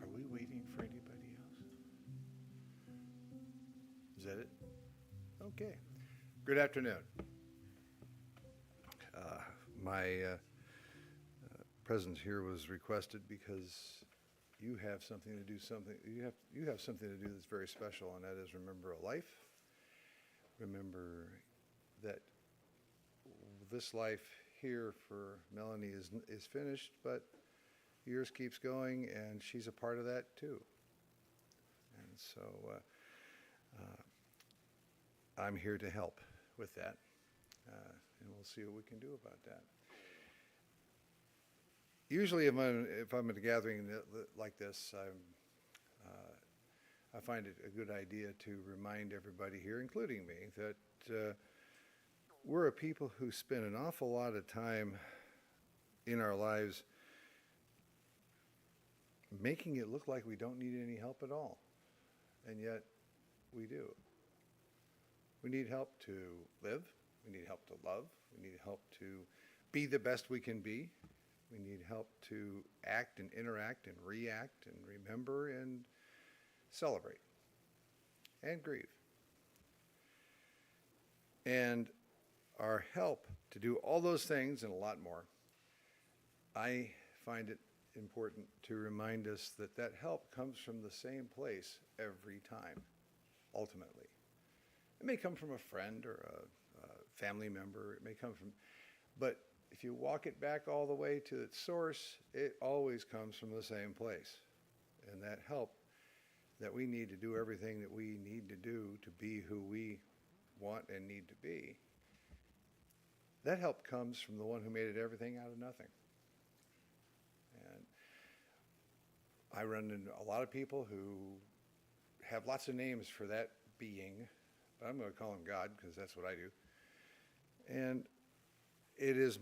Are we waiting for anybody else? Is that it? Okay. Good afternoon. My presence here was requested because you have something to do something. You have something to do that's very special, and that is remember a life. Remember that this life here for Melanie is finished, but yours keeps going, and she's a part of that too. And so I'm here to help with that, and we'll see what we can do about that. Usually, if I'm at a gathering like this, I find it a good idea to remind everybody here, including me, that we're a people who spend an awful lot of time in our lives making it look like we don't need any help at all, and yet we do. We need help to live. We need help to love. We need help to be the best we can be. We need help to act and interact and react and remember and celebrate and grieve. And our help to do all those things and a lot more, I find it important to remind us that that help comes from the same place every time, ultimately. It may come from a friend or a family member. It may come from, but if you walk it back all the way to its source, it always comes from the same place. And that help that we need to do everything that we need to do to be who we want and need to be, that help comes from the one who made it everything out of nothing. And I run into a lot of people who have lots of names for that being, but I'm going to call him God because that's what I do. And it is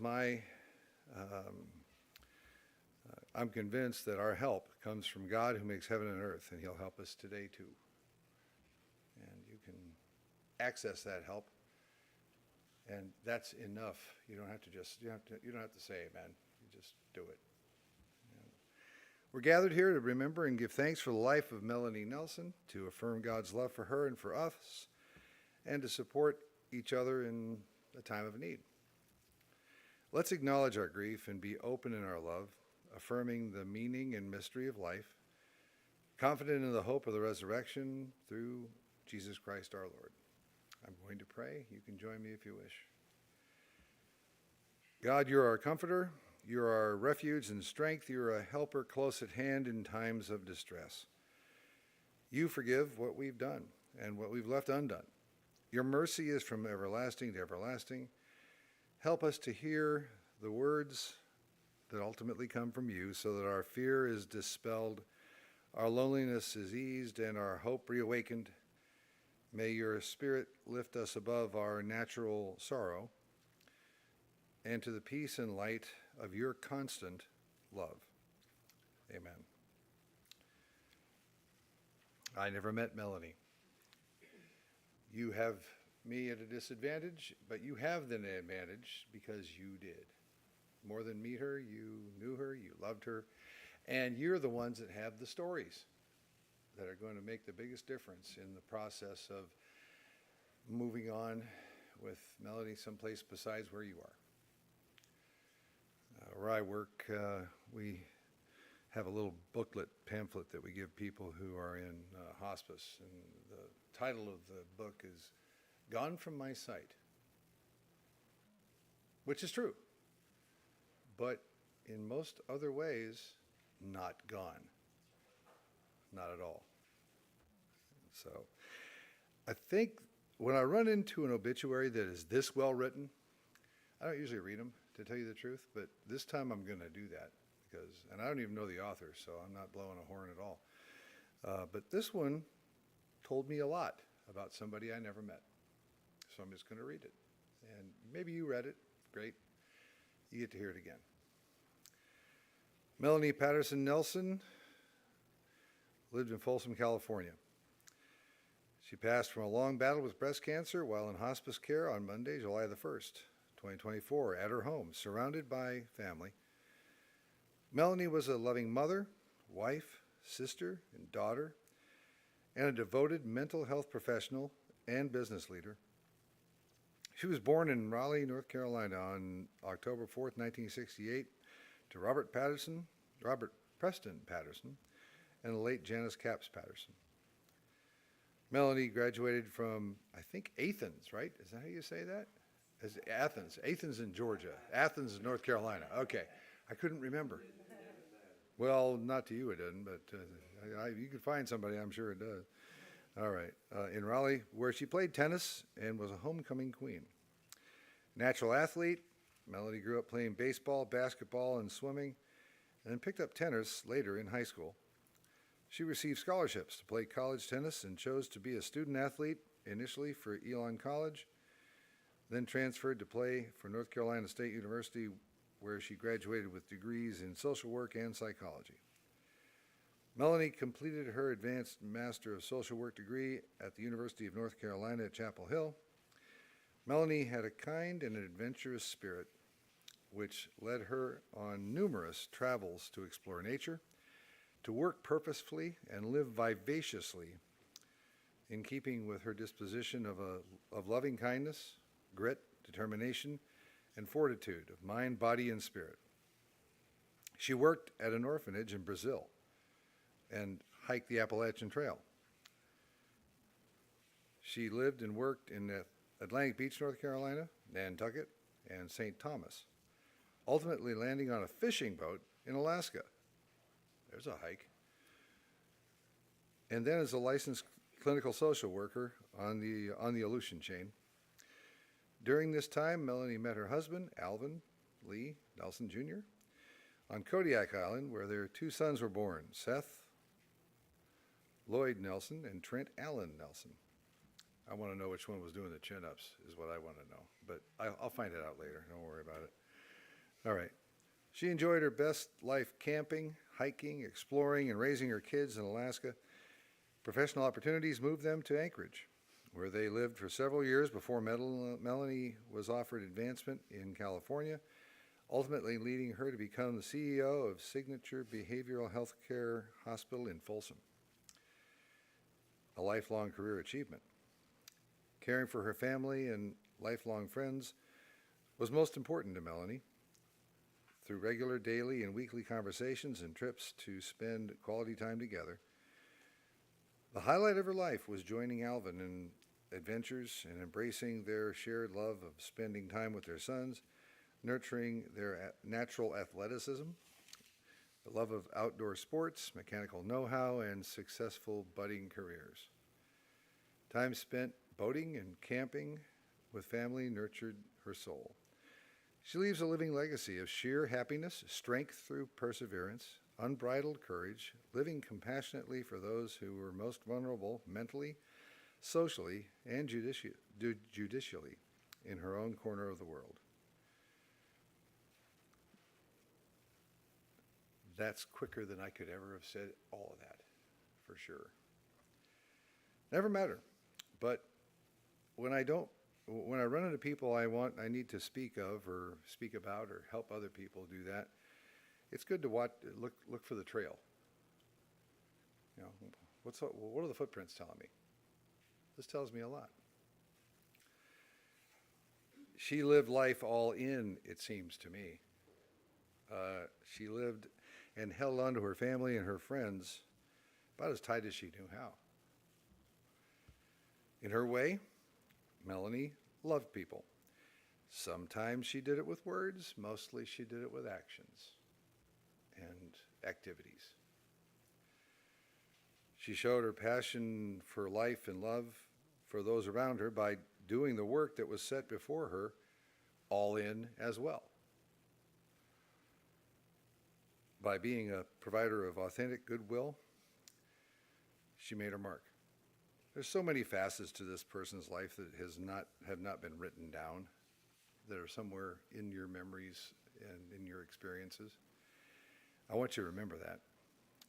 I'm convinced that our help comes from God who makes heaven and earth, and he'll help us today too. And you can access that help, and that's enough. You don't have to say amen. You just do it. And we're gathered here to remember and give thanks for the life of Melanie Nelson, to affirm God's love for her and for us, and to support each other in a time of need. Let's acknowledge our grief and be open in our love, affirming the meaning and mystery of life, confident in the hope of the resurrection through Jesus Christ our Lord. I'm going to pray. You can join me if you wish. God, you're our comforter. You're our refuge and strength. You're a helper close at hand in times of distress. You forgive what we've done and what we've left undone. Your mercy is from everlasting to everlasting. Help us to hear the words that ultimately come from you so that our fear is dispelled, our loneliness is eased, and our hope reawakened. May your Spirit lift us above our natural sorrow and to the peace and light of your constant love. Amen. I never met Melanie. You have me at a disadvantage, but you have the advantage because you did. More than meet her, you knew her, you loved her, and you're the ones that have the stories that are going to make the biggest difference in the process of moving on with Melanie someplace besides where you are. Where I work, we have a little booklet, pamphlet that we give people who are in hospice, and the title of the book is Gone from My Sight, which is true, but in most other ways, not gone, not at all. So I think when I run into an obituary that is this well written, I don't usually read them, to tell you the truth, but this time I'm going to do that and I don't even know the author, so I'm not blowing a horn at all. But this one told me a lot about somebody I never met. So I'm just going to read it. And maybe you read it. Great. You get to hear it again. Melanie Patterson Nelson lived in Folsom, California. She passed from a long battle with breast cancer while in hospice care on Monday, July the 1st, 2024, at her home, surrounded by family. Melanie was a loving mother, wife, sister, and daughter, and a devoted mental health professional and business leader. She was born in Raleigh, North Carolina on October 4th, 1968, to Robert Preston Patterson, and the late Janice Capps Patterson. Melanie graduated from, I think, Athens, right? Is that how you say that? Athens in Georgia. Athens in North Carolina. Okay. I couldn't remember. Well, not to you it didn't, but you could find somebody, I'm sure it does. All right. In Raleigh, where she played tennis and was a homecoming queen. Natural athlete, Melanie grew up playing baseball, basketball, and swimming, and then picked up tennis later in high school. She received scholarships to play college tennis and chose to be a student athlete initially for Elon College, then transferred to play for North Carolina State University, where she graduated with degrees in social work and psychology. Melanie completed her advanced Master of Social Work degree at the University of North Carolina at Chapel Hill. Melanie had a kind and adventurous spirit, which led her on numerous travels to explore nature, to work purposefully and live vivaciously, in keeping with her disposition of loving kindness, grit, determination, and fortitude of mind, body, and spirit. She worked at an orphanage in Brazil and hiked the Appalachian Trail. She lived and worked in Atlantic Beach, North Carolina, Nantucket, and St. Thomas, ultimately landing on a fishing boat in Alaska. There's a hike. And then as a licensed clinical social worker on the Aleutian chain. During this time, Melanie met her husband, Alvin Lee Nelson Jr., on Kodiak Island, where their two sons were born, Seth Lloyd Nelson and Trent Allen Nelson. I want to know which one was doing the chin-ups, is what I want to know. But I'll find it out later. Don't worry about it. All right. She enjoyed her best life camping, hiking, exploring, and raising her kids in Alaska. Professional opportunities moved them to Anchorage, where they lived for several years before Melanie was offered advancement in California, ultimately leading her to become the CEO of Signature Behavioral Health Care Hospital in Folsom, a lifelong career achievement. Caring for her family and lifelong friends was most important to Melanie. Through regular daily and weekly conversations and trips to spend quality time together, the highlight of her life was joining Alvin in adventures and embracing their shared love of spending time with their sons, nurturing their natural athleticism, the love of outdoor sports, mechanical know-how, and successful budding careers. Time spent boating and camping with family nurtured her soul. She leaves a living legacy of sheer happiness, strength through perseverance, unbridled courage, living compassionately for those who were most vulnerable mentally, socially, and judicially in her own corner of the world. That's quicker than I could ever have said all of that, for sure. Never met her, but when I run into people I need to speak of or speak about or help other people do that, it's good to look for the trail. You know, what are the footprints telling me? This tells me a lot. She lived life all in, it seems to me. She lived and held on to her family and her friends about as tight as she knew how. In her way, Melanie loved people. Sometimes she did it with words, mostly she did it with actions and activities. She showed her passion for life and love for those around her by doing the work that was set before her, all in as well. By being a provider of authentic goodwill, she made her mark. There's so many facets to this person's life that have not been written down, that are somewhere in your memories and in your experiences. I want you to remember that,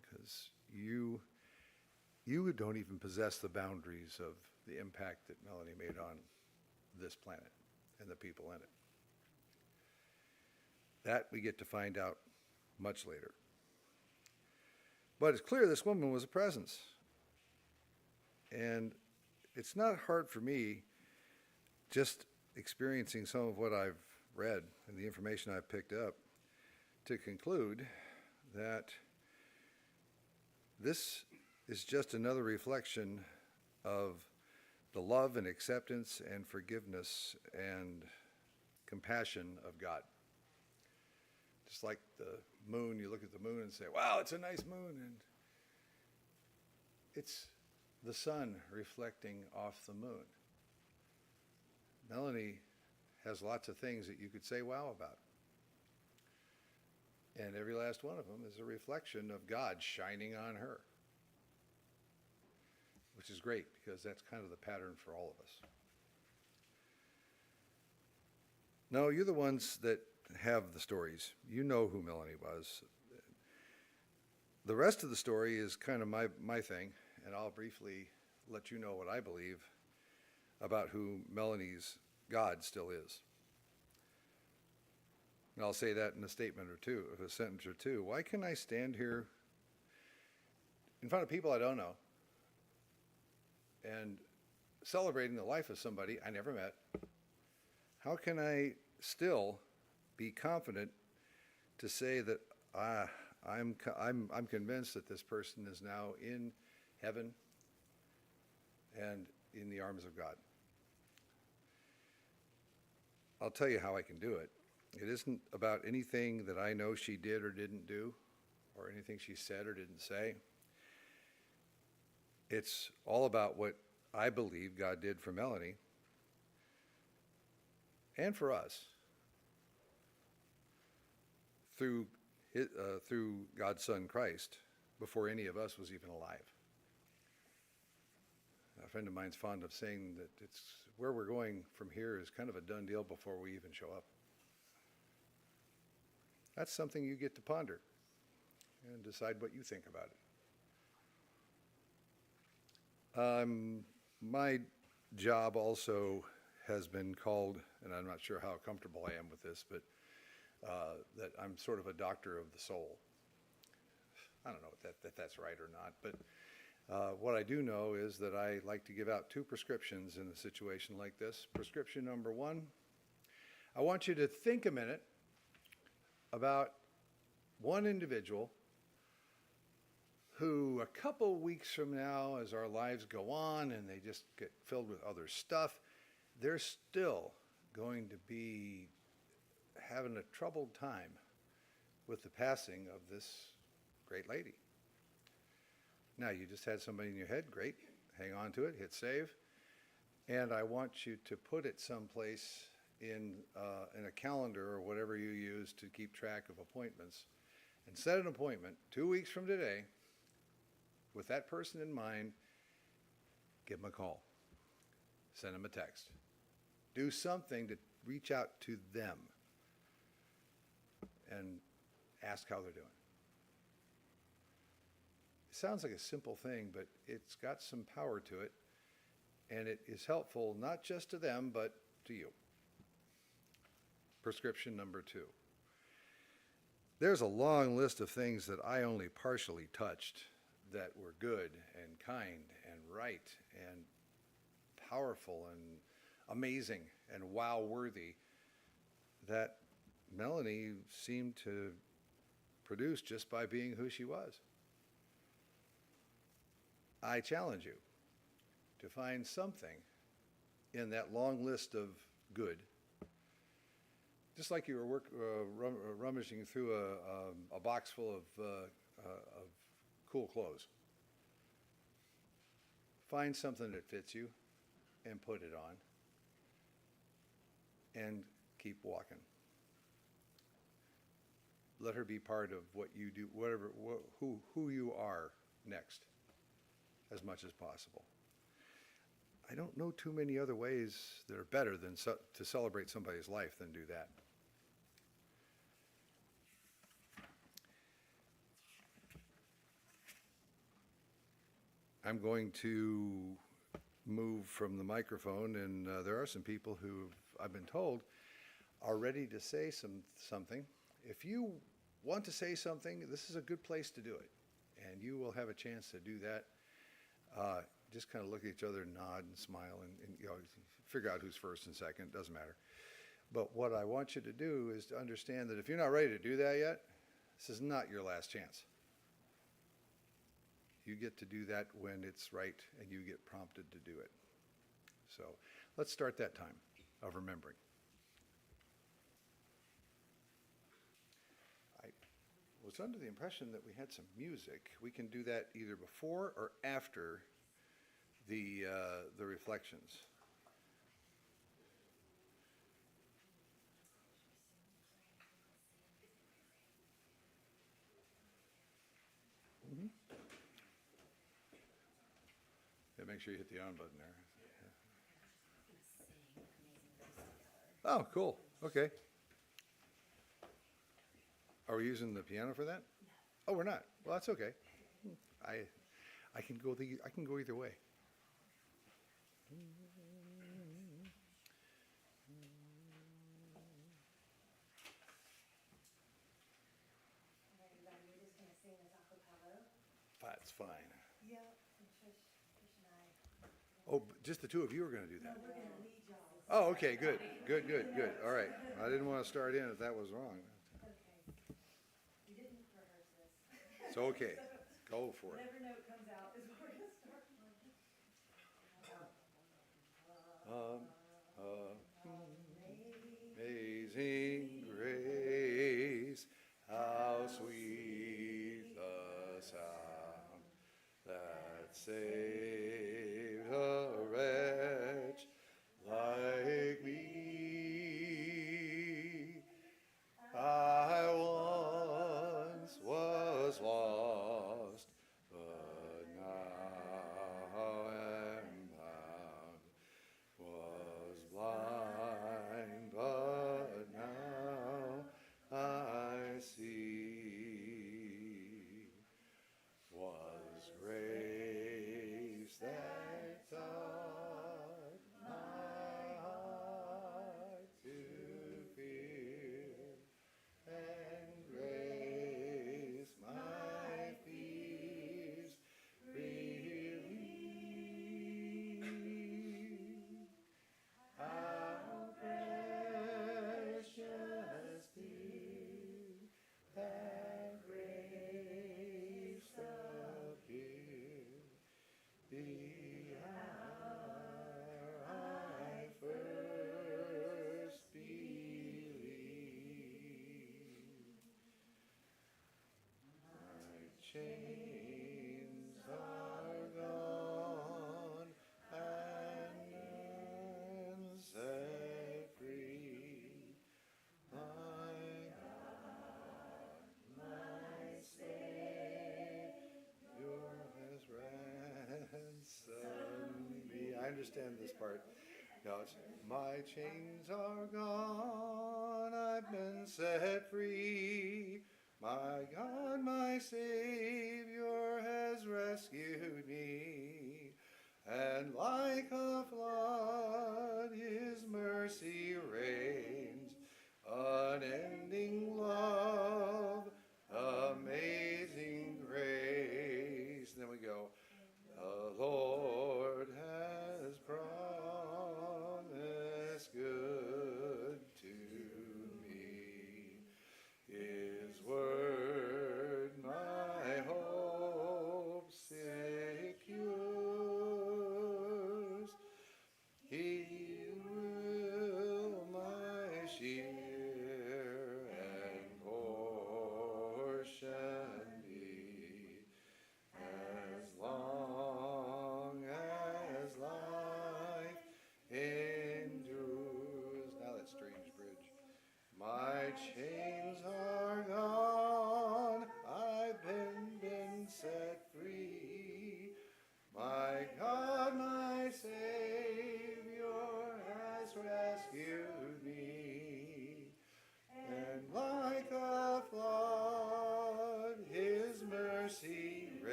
because you don't even possess the boundaries of the impact that Melanie made on this planet and the people in it. That we get to find out much later. But it's clear this woman was a presence. And it's not hard for me, just experiencing some of what I've read and the information I've picked up, to conclude that this is just another reflection of the love and acceptance and forgiveness and compassion of God. Just like the moon, you look at the moon and say, wow, it's a nice moon. And it's the sun reflecting off the moon. Melanie has lots of things that you could say wow about. And every last one of them is a reflection of God shining on her, which is great, because that's kind of the pattern for all of us. No, you're the ones that have the stories. You know who Melanie was. The rest of the story is kind of my thing, and I'll briefly let you know what I believe about who Melanie's God still is. And I'll say that in a statement or two, a sentence or two. Why can I stand here in front of people I don't know and celebrating the life of somebody I never met? How can I still be confident to say that I'm convinced that this person is now in heaven and in the arms of God? I'll tell you how I can do it. It isn't about anything that I know she did or didn't do, or anything she said or didn't say. It's all about what I believe God did for Melanie and for us through God's Son Christ before any of us was even alive. A friend of mine's fond of saying that it's where we're going from here is kind of a done deal before we even show up. That's something you get to ponder and decide what you think about it. My job also has been called, and I'm not sure how comfortable I am with this, but that I'm sort of a doctor of the soul. I don't know if that's right or not, but what I do know is that I like to give out two prescriptions in a situation like this. Prescription number one, I want you to think a minute about one individual who a couple weeks from now, as our lives go on and they just get filled with other stuff, they're still going to be having a troubled time with the passing of this great lady. Now, you just had somebody in your head, great, hang on to it, hit save, and I want you to put it someplace in a calendar or whatever you use to keep track of appointments, and set an appointment 2 weeks from today with that person in mind. Give them a call, send them a text, do something to reach out to them and ask how they're doing. It sounds like a simple thing, but it's got some power to it, and it is helpful not just to them, but to you. Prescription number two. There's a long list of things that I only partially touched that were good and kind and right and powerful and amazing and wow-worthy that Melanie seemed to produce just by being who she was. I challenge you to find something in that long list of good, just like you were rummaging through a box full of cool clothes. find something that fits you and put it on and keep walking. Let her be part of what you do, whatever, who you are next, as much as possible. I don't know too many other ways that are better than to celebrate somebody's life than do that. I'm going to move from the microphone, and there are some people who, I've been told, are ready to say something. If you want to say something, this is a good place to do it, and you will have a chance to do that. Just kind of look at each other, nod and smile, and you know, figure out who's first and second. Doesn't matter. But what I want you to do is to understand that if you're not ready to do that yet, this is not your last chance. You get to do that when it's right and you get prompted to do it. So let's start that time of remembering. I was under the impression that we had some music. We can do that either before or after the reflections. Mm-hmm. Yeah, make sure you hit the on button there. Yeah. Oh, cool. Okay. Are we using the piano for that? Oh, we're not. Well, that's okay. I can go either way. That's fine. Yeah, and Trish and I. Oh, just the two of you are going to do that? No, we're gonna lead y'all. Oh, okay, good. All right. I didn't want to start in if that was wrong. Okay. We didn't rehearse this. It's okay. Go for it. Whatever note comes out is what we're gonna start with. Amazing grace, how sweet the sound that saved a wretch like me. I once was lost, but now am found. Was blind, but now I see. Was grace that taught my heart to fear, and grace my fears relieve. How precious did that grace appear the hour I first believed. My chains are gone and set free. My God, my Savior has ransomed me. I understand this part. No, it's my chains are gone, I've been set free. My God, my Savior has rescued me. And like a flood, His mercy reigns. Unending love, amazing grace. Then we go, the Lord has promised good to me. His word my hope secures. He will my cheer and portion be, as long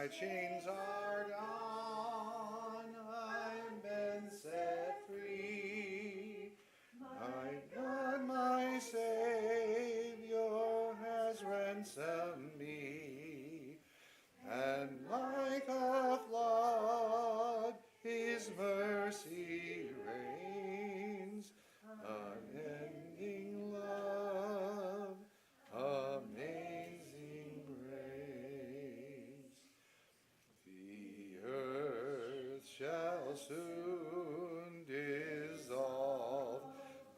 My chains are gone, I've been set free. My God, my Savior has ransomed me. And like a flood, His mercy reigns. Unending love, amazing grace. The earth shall soon dissolve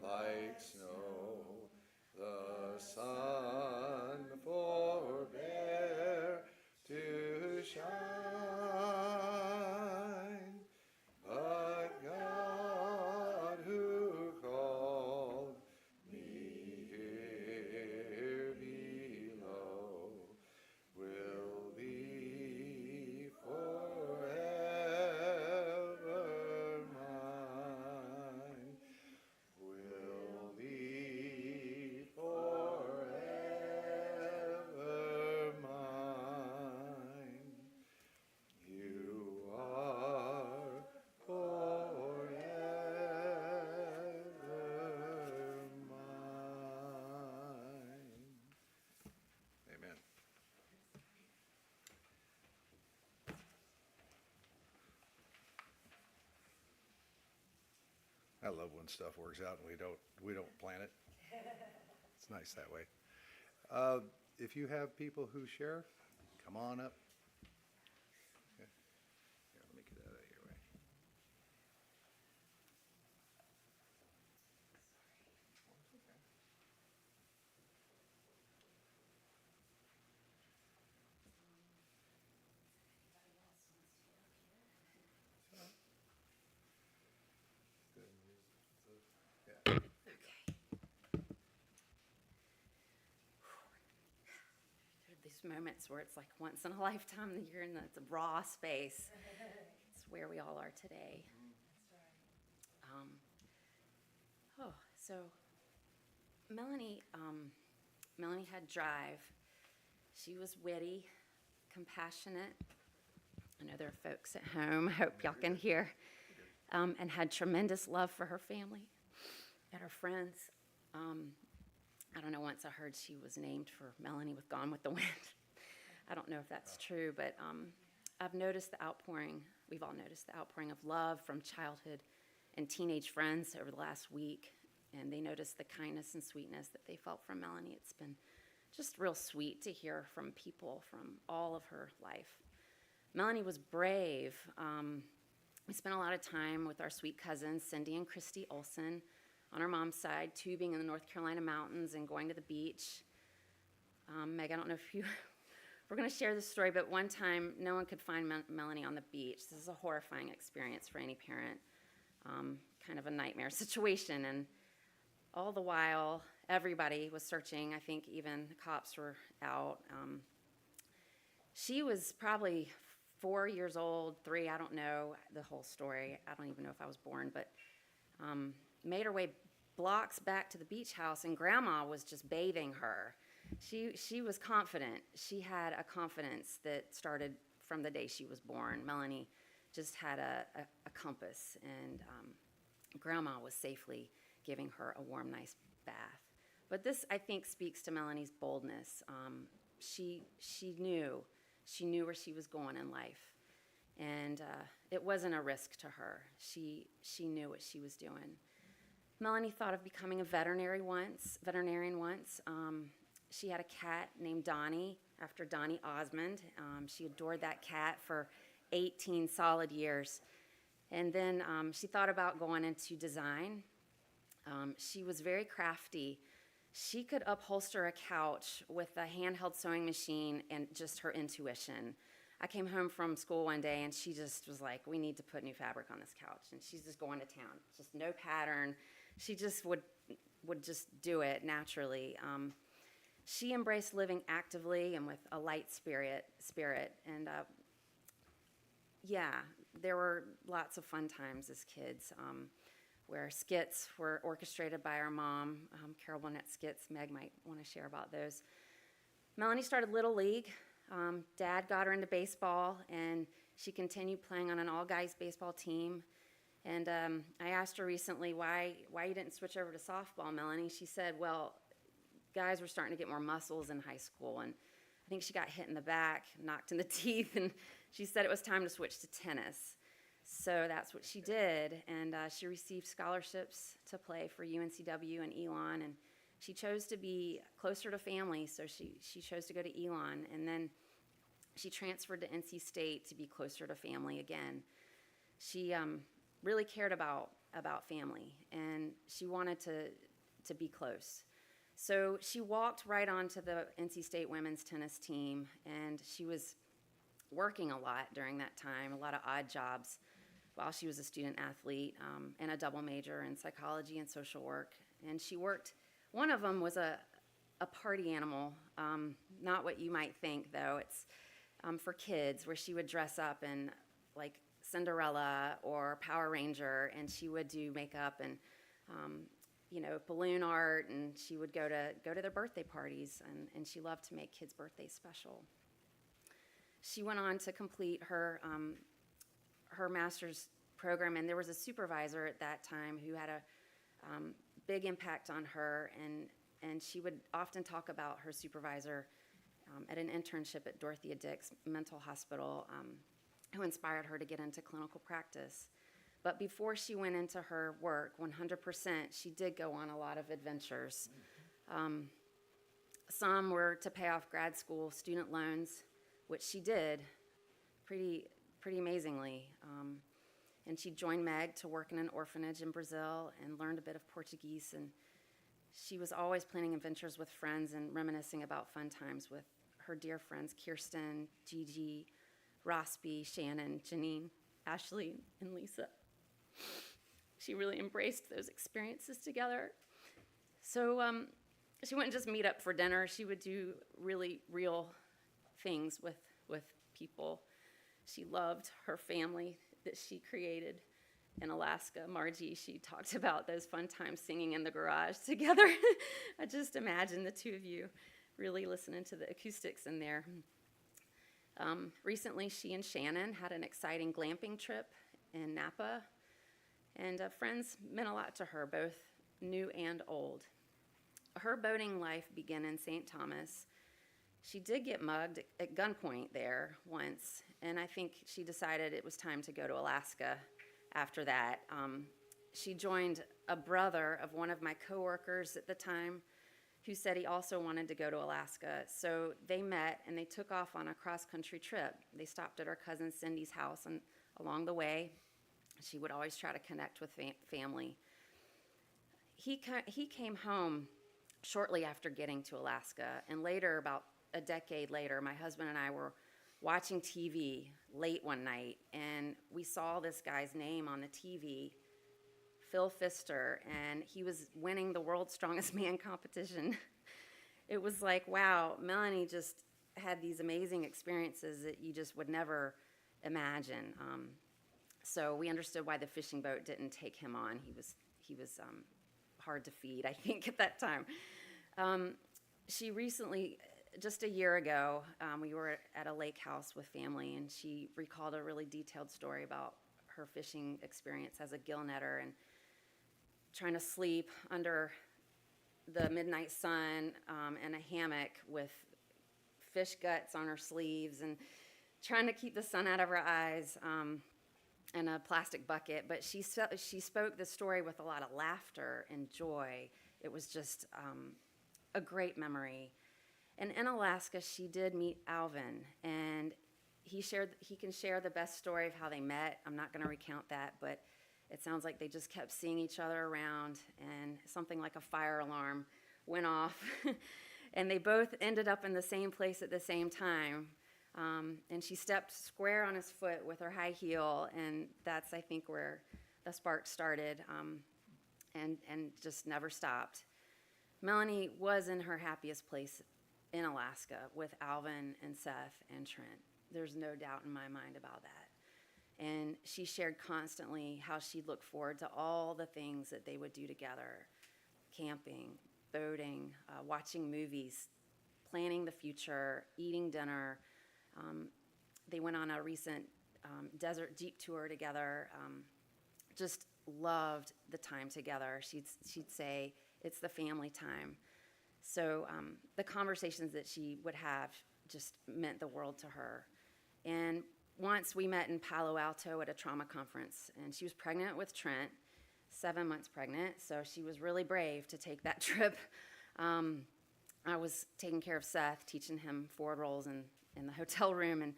like snow. The sun forbear to shine. But God who called me here below will be forever mine. Will be forever mine. You are forever mine. Amen. I love when stuff works out and we don't plan it. It's nice that way. If you have people who share, come on up. Okay. Here, let me get out of your way. Yeah. Okay. There are these moments where it's like once in a lifetime that you're in the raw space. It's where we all are today. That's right. So Melanie, Melanie had drive. She was witty, compassionate. I know there are folks at home, hope y'all can hear, and had tremendous love for her family and her friends. I don't know, once I heard she was named for Melanie with Gone with the Wind. I don't know if that's true, but I've noticed the outpouring, we've all noticed the outpouring of love from childhood and teenage friends over the last week, and they noticed the kindness and sweetness that they felt from Melanie. It's been just real sweet to hear from people from all of her life. Melanie was brave. We spent a lot of time with our sweet cousins, Cindy and Christy Olson, on our mom's side, tubing in the North Carolina mountains and going to the beach. Meg, I don't know if you we're going to share this story, but one time no one could find Melanie on the beach. This is a horrifying experience for any parent, kind of a nightmare situation. And all the while, everybody was searching. I think even the cops were out. She was probably 4 years old, 3, I don't know the whole story. I don't even know if I was born, but made her way blocks back to the beach house, and Grandma was just bathing her. She was confident. She had a confidence that started from the day she was born. Melanie just had a compass, and Grandma was safely giving her a warm, nice bath. But this, I think, speaks to Melanie's boldness. She knew where she was going in life, and it wasn't a risk to her. She knew what she was doing. Melanie thought of becoming a veterinarian once. She had a cat named Donnie, after Donnie Osmond. She adored that cat for 18 solid years. And then she thought about going into design. She was very crafty. She could upholster a couch with a handheld sewing machine and just her intuition. I came home from school one day and she just was like, we need to put new fabric on this couch. And she's just going to town, just no pattern. She just would just do it naturally. She embraced living actively and with a light spirit. And yeah, there were lots of fun times as kids where skits were orchestrated by our mom, Carol Burnett skits. Meg might want to share about those. Melanie started Little League Dad got her into baseball, and she continued playing on an all-guys baseball team. And I asked her recently, why you didn't switch over to softball, Melanie? She said, well, guys were starting to get more muscles in high school, and I think she got hit in the back, knocked in the teeth, and she said it was time to switch to tennis. So that's what she did, and she received scholarships to play for UNCW and Elon, and she chose to be closer to family, so she chose to go to Elon, and then she transferred to NC State to be closer to family again. She really cared about family, and she wanted to be close. So she walked right onto the NC State women's tennis team, and she was working a lot during that time, a lot of odd jobs while she was a student athlete, and a double major in psychology and social work. And she worked, one of them was a party animal, not what you might think though. It's for kids, where she would dress up in like Cinderella or Power Ranger, and she would do makeup and balloon art, and she would go to their birthday parties, and she loved to make kids' birthdays special. She went on to complete her master's program, and there was a supervisor at that time who had a big impact on her, and she would often talk about her supervisor at an internship at Dorothea Dix Mental Hospital, who inspired her to get into clinical practice. But before she went into her work 100%, she did go on a lot of adventures. Some were to pay off grad school student loans, which she did pretty amazingly. And she joined Meg to work in an orphanage in Brazil and learned a bit of Portuguese. And she was always planning adventures with friends and reminiscing about fun times with her dear friends Kirsten, Gigi, Rosby, Shannon, Janine, Ashley, and Lisa. She really embraced those experiences together. So she wouldn't just meet up for dinner. She would do really real things with people. She loved her family that she created in Alaska. Margie, she talked about those fun times singing in the garage together. I just imagine the two of you really listening to the acoustics in there. Recently, she and Shannon had an exciting glamping trip in Napa, and friends meant a lot to her, both new and old. Her boating life began in St. Thomas. She did get mugged at gunpoint there once, and I think she decided it was time to go to Alaska after that. She joined a brother of one of my coworkers at the time who said he also wanted to go to Alaska. So they met, and they took off on a cross-country trip. They stopped at her cousin Cindy's house, and along the way, she would always try to connect with family. He came home shortly after getting to Alaska, and later, about a decade later, my husband and I were watching TV late one night, and we saw this guy's name on the TV, Phil Pfister, and he was winning the World's Strongest Man competition. It was like, wow, Melanie just had these amazing experiences that you just would never imagine. So we understood why the fishing boat didn't take him on. He was hard to feed, I think, at that time. She recently, just a year ago, we were at a lake house with family, and she recalled a really detailed story about her fishing experience as a gill netter and trying to sleep under the midnight sun in a hammock with fish guts on her sleeves and trying to keep the sun out of her eyes in a plastic bucket. But she spoke the story with a lot of laughter and joy. It was just a great memory. And in Alaska, she did meet Alvin, and he can share the best story of how they met. I'm not going to recount that, but it sounds like they just kept seeing each other around, and something like a fire alarm went off, and they both ended up in the same place at the same time. And she stepped square on his foot with her high heel, and that's, I think, where the spark started, and just never stopped. Melanie was in her happiest place in Alaska with Alvin and Seth and Trent. There's no doubt in my mind about that. And she shared constantly how she'd look forward to all the things that they would do together: camping, boating, watching movies, planning the future, eating dinner, They went on a recent desert jeep tour together. Just loved the time together. She'd say it's the family time. So the conversations that she would have just meant the world to her. And once we met in Palo Alto at a trauma conference, and she was pregnant with Trent, 7 months pregnant, so she was really brave to take that trip. I was taking care of Seth, teaching him forward rolls in the hotel room, and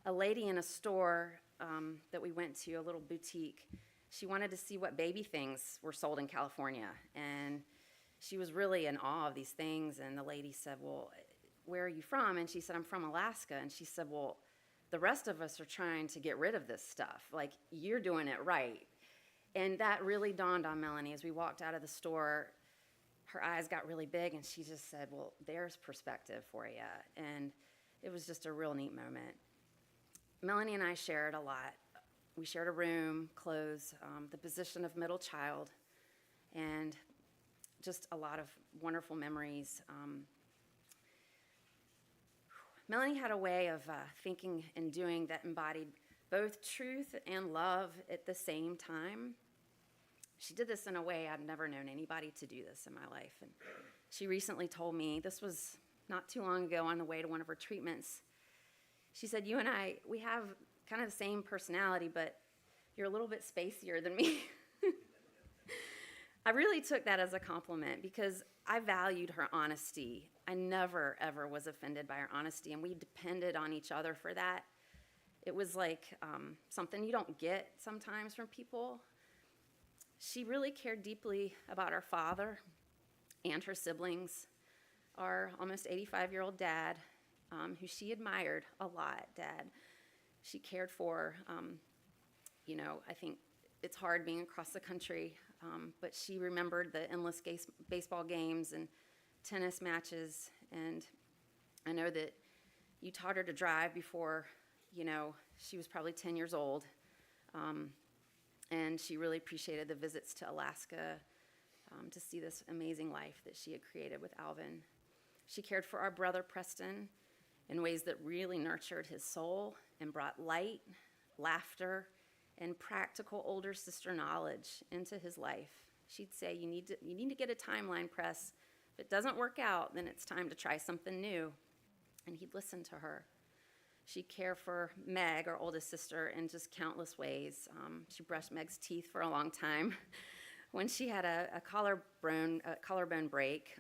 a lady in a store that we went to, a little boutique, she wanted to see what baby things were sold in California, and she was really in awe of these things. And the lady said, well, where are you from? And she said, I'm from Alaska. And she said, well, the rest of us are trying to get rid of this stuff. Like, you're doing it right. And that really dawned on Melanie as we walked out of the store. Her eyes got really big, and she just said, well, there's perspective for you. And it was just a real neat moment. Melanie and I shared a lot. We shared a room, clothes, the position of middle child, and just a lot of wonderful memories. Melanie had a way of thinking and doing that embodied both truth and love at the same time. She did this in a way I'd never known anybody to do this in my life. And she recently told me, this was not too long ago on the way to one of her treatments, she said, you and I, we have kind of the same personality, but you're a little bit spacier than me. I really took that as a compliment because I valued her honesty. I never, ever was offended by her honesty, and we depended on each other for that. It was like something you don't get sometimes from people. She really cared deeply about our father and her siblings, our almost 85-year-old dad, who she admired a lot, Dad. She cared for, I think it's hard being across the country, but she remembered the endless baseball games and tennis matches. And I know that you taught her to drive before, she was probably 10 years old. And she really appreciated the visits to Alaska to see this amazing life that she had created with Alvin. She cared for our brother Preston in ways that really nurtured his soul and brought light, laughter, and practical older sister knowledge into his life. She'd say, you need to get a timeline press. If it doesn't work out, then it's time to try something new. And he'd listen to her. She'd care for Meg, our oldest sister, in just countless ways. She brushed Meg's teeth for a long time when she had a collarbone break.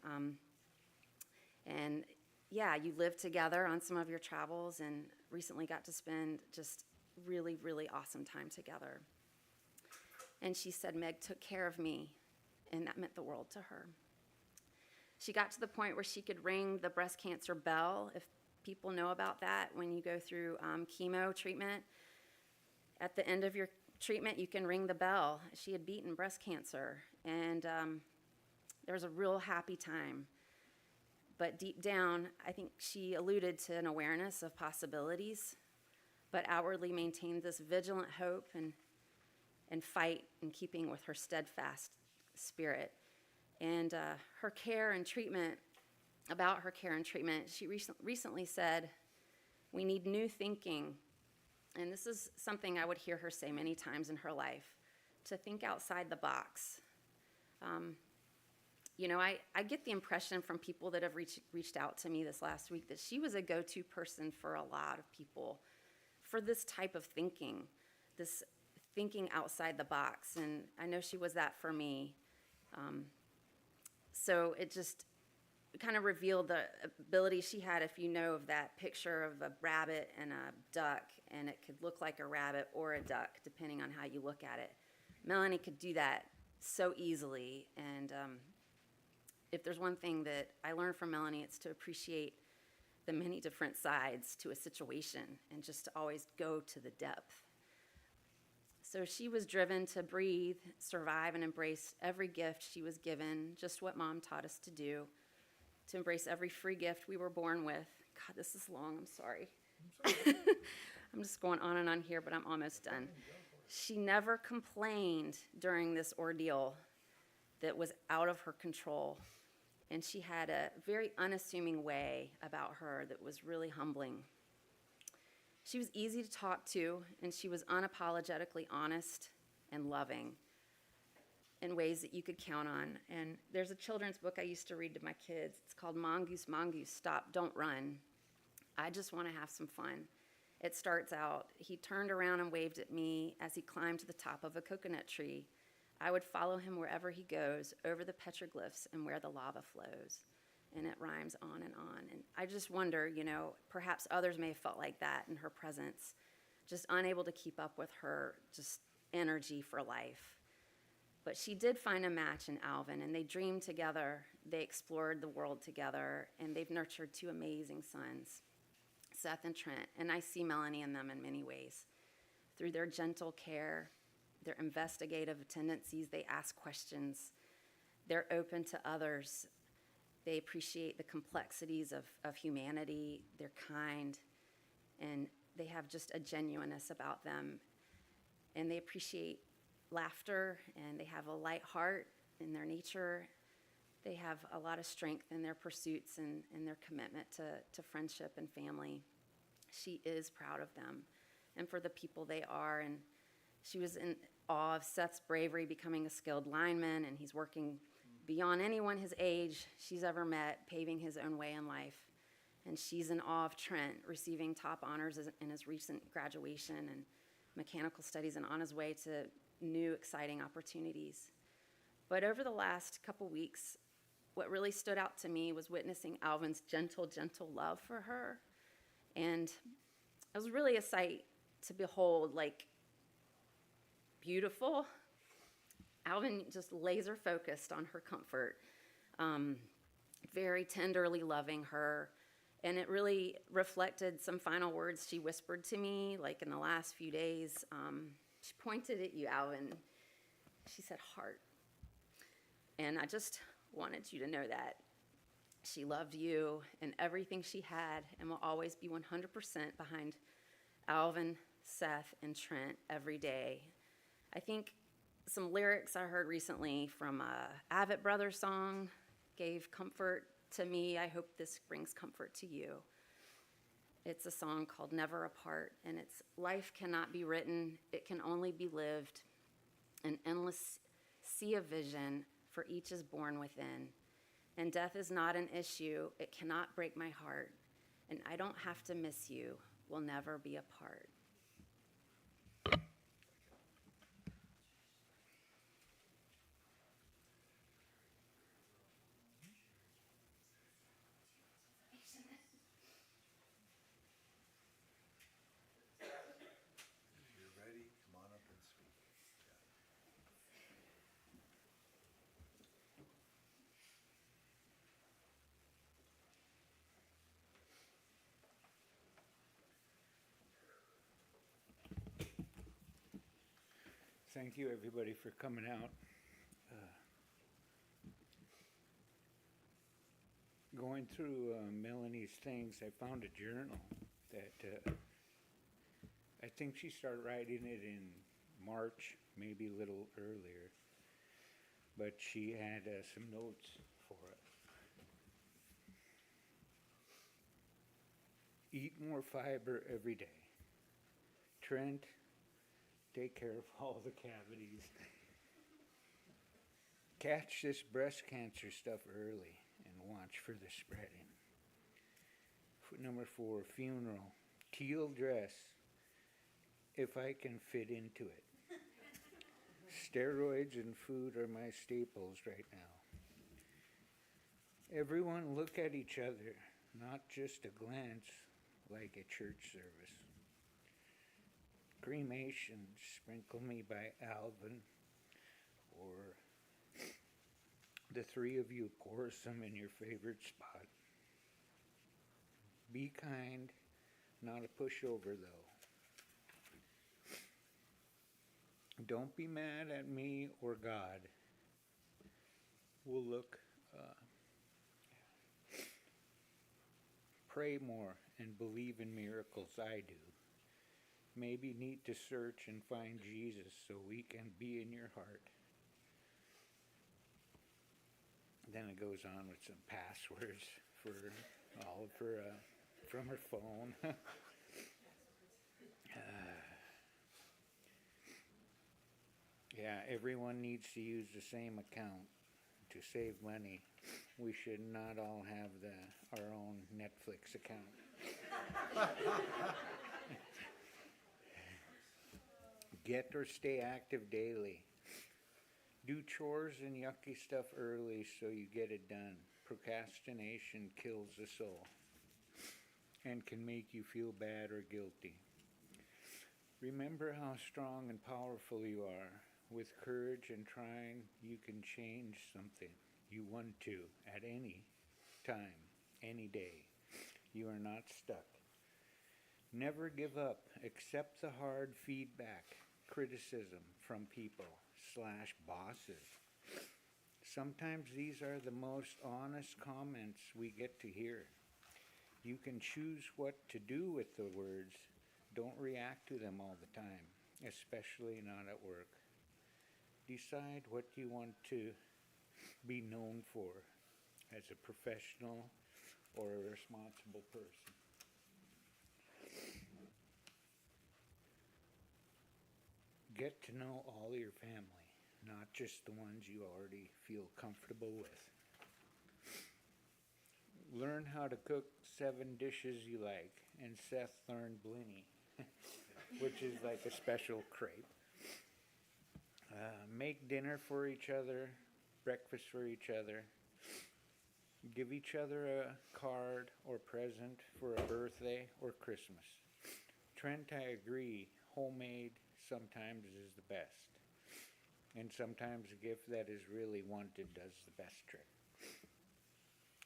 And yeah, you lived together on some of your travels and recently got to spend just really, really awesome time together. And she said Meg took care of me, and that meant the world to her. She got to the point where she could ring the breast cancer bell, if people know about that, when you go through chemo treatment. At the end of your treatment, you can ring the bell. She had beaten breast cancer, and there was a real happy time. But deep down, I think she alluded to an awareness of possibilities, but outwardly maintained this vigilant hope and fight in keeping with her steadfast spirit. And her care and treatment, she recently said, we need new thinking. And this is something I would hear her say many times in her life, to think outside the box. I get the impression from people that have reached out to me this last week that she was a go-to person for a lot of people for this type of thinking, this thinking outside the box. And I know she was that for me. So it just kind of revealed the ability she had, if you know of that picture of a rabbit and a duck, and it could look like a rabbit or a duck, depending on how you look at it. Melanie could do that so easily. And if there's one thing that I learned from Melanie, it's to appreciate the many different sides to a situation and just to always go to the depth. So she was driven to breathe, survive, and embrace every gift she was given, just what Mom taught us to do, to embrace every free gift we were born with. God, this is long, I'm sorry. I'm just going on and on here, but I'm almost done. She never complained during this ordeal that was out of her control. And she had a very unassuming way about her that was really humbling. She was easy to talk to, and she was unapologetically honest and loving in ways that you could count on. And there's a children's book I used to read to my kids. It's called Mongoose, Mongoose, Stop, Don't Run. I just want to have some fun. It starts out, he turned around and waved at me as he climbed to the top of a coconut tree. I would follow him wherever he goes, over the petroglyphs and where the lava flows. And it rhymes on and on. And I just wonder, perhaps others may have felt like that in her presence, just unable to keep up with her just energy for life. But she did find a match in Alvin, and they dreamed together. They explored the world together, and they've nurtured two amazing sons, Seth and Trent. And I see Melanie in them in many ways. Through their gentle care, their investigative tendencies, they ask questions. They're open to others. They appreciate the complexities of humanity. They're kind, and they have just a genuineness about them. And they appreciate laughter, and they have a light heart in their nature. They have a lot of strength in their pursuits and their commitment to friendship and family. She is proud of them and for the people they are. And she was in awe of Seth's bravery becoming a skilled lineman, and he's working beyond anyone his age she's ever met, paving his own way in life. And she's in awe of Trent, receiving top honors in his recent graduation and mechanical studies and on his way to new exciting opportunities. But over the last couple weeks, what really stood out to me was witnessing Alvin's gentle, gentle love for her. And it was really a sight to behold, like, beautiful. Alvin just laser focused on her comfort, very tenderly loving her. And it really reflected some final words she whispered to me, like in the last few days. She pointed at you, Alvin. She said, heart. And I just wanted you to know that. She loved you and everything she had, and will always be 100% behind Alvin, Seth, and Trent every day. I think some lyrics I heard recently from a Avett Brothers song gave comfort to me. I hope this brings comfort to you. It's a song called Never Apart, and it's life cannot be written, it can only be lived. An endless sea of vision for each is born within. And death is not an issue, it cannot break my heart. And I don't have to miss you, we'll never be apart. If you're ready, come on up and speak. Thank you, everybody, for coming out. Going through Melanie's things, I found a journal that I think she started writing it in March, maybe a little earlier. But she had some notes for it. Eat more fiber every day. Trent, take care of all the cavities. Catch this breast cancer stuff early and watch for the spreading. Number 4, funeral. Teal dress, if I can fit into it. Steroids and food are my staples right now. Everyone look at each other, not just a glance like a church service. Cremation, sprinkle me by Alvin, or the 3 of you pour some in your favorite spot. Be kind, not a pushover though. Don't be mad at me or God. We'll look, pray more and believe in miracles I do. Maybe need to search and find Jesus so we can be in your heart. Then it goes on with some passwords for all of her, from her phone. Yeah, everyone needs to use the same account to save money. We should not all have our own Netflix account. Get or stay active daily. Do chores and yucky stuff early so you get it done. Procrastination kills the soul and can make you feel bad or guilty. Remember how strong and powerful you are. With courage and trying, you can change something you want to at any time, any day. You are not stuck. Never give up. Accept the hard feedback, criticism from people/bosses. Sometimes these are the most honest comments we get to hear. You can choose what to do with the words. Don't react to them all the time, especially not at work. Decide what you want to be known for as a professional or a responsible person. Get to know all your family, not just the ones you already feel comfortable with. Learn how to cook 7 dishes you like, and Seth learned Blinny, which is like a special crepe. Make dinner for each other, breakfast for each other. Give each other a card or present for a birthday or Christmas. Trent, I agree, homemade sometimes is the best. And sometimes a gift that is really wanted does the best trick.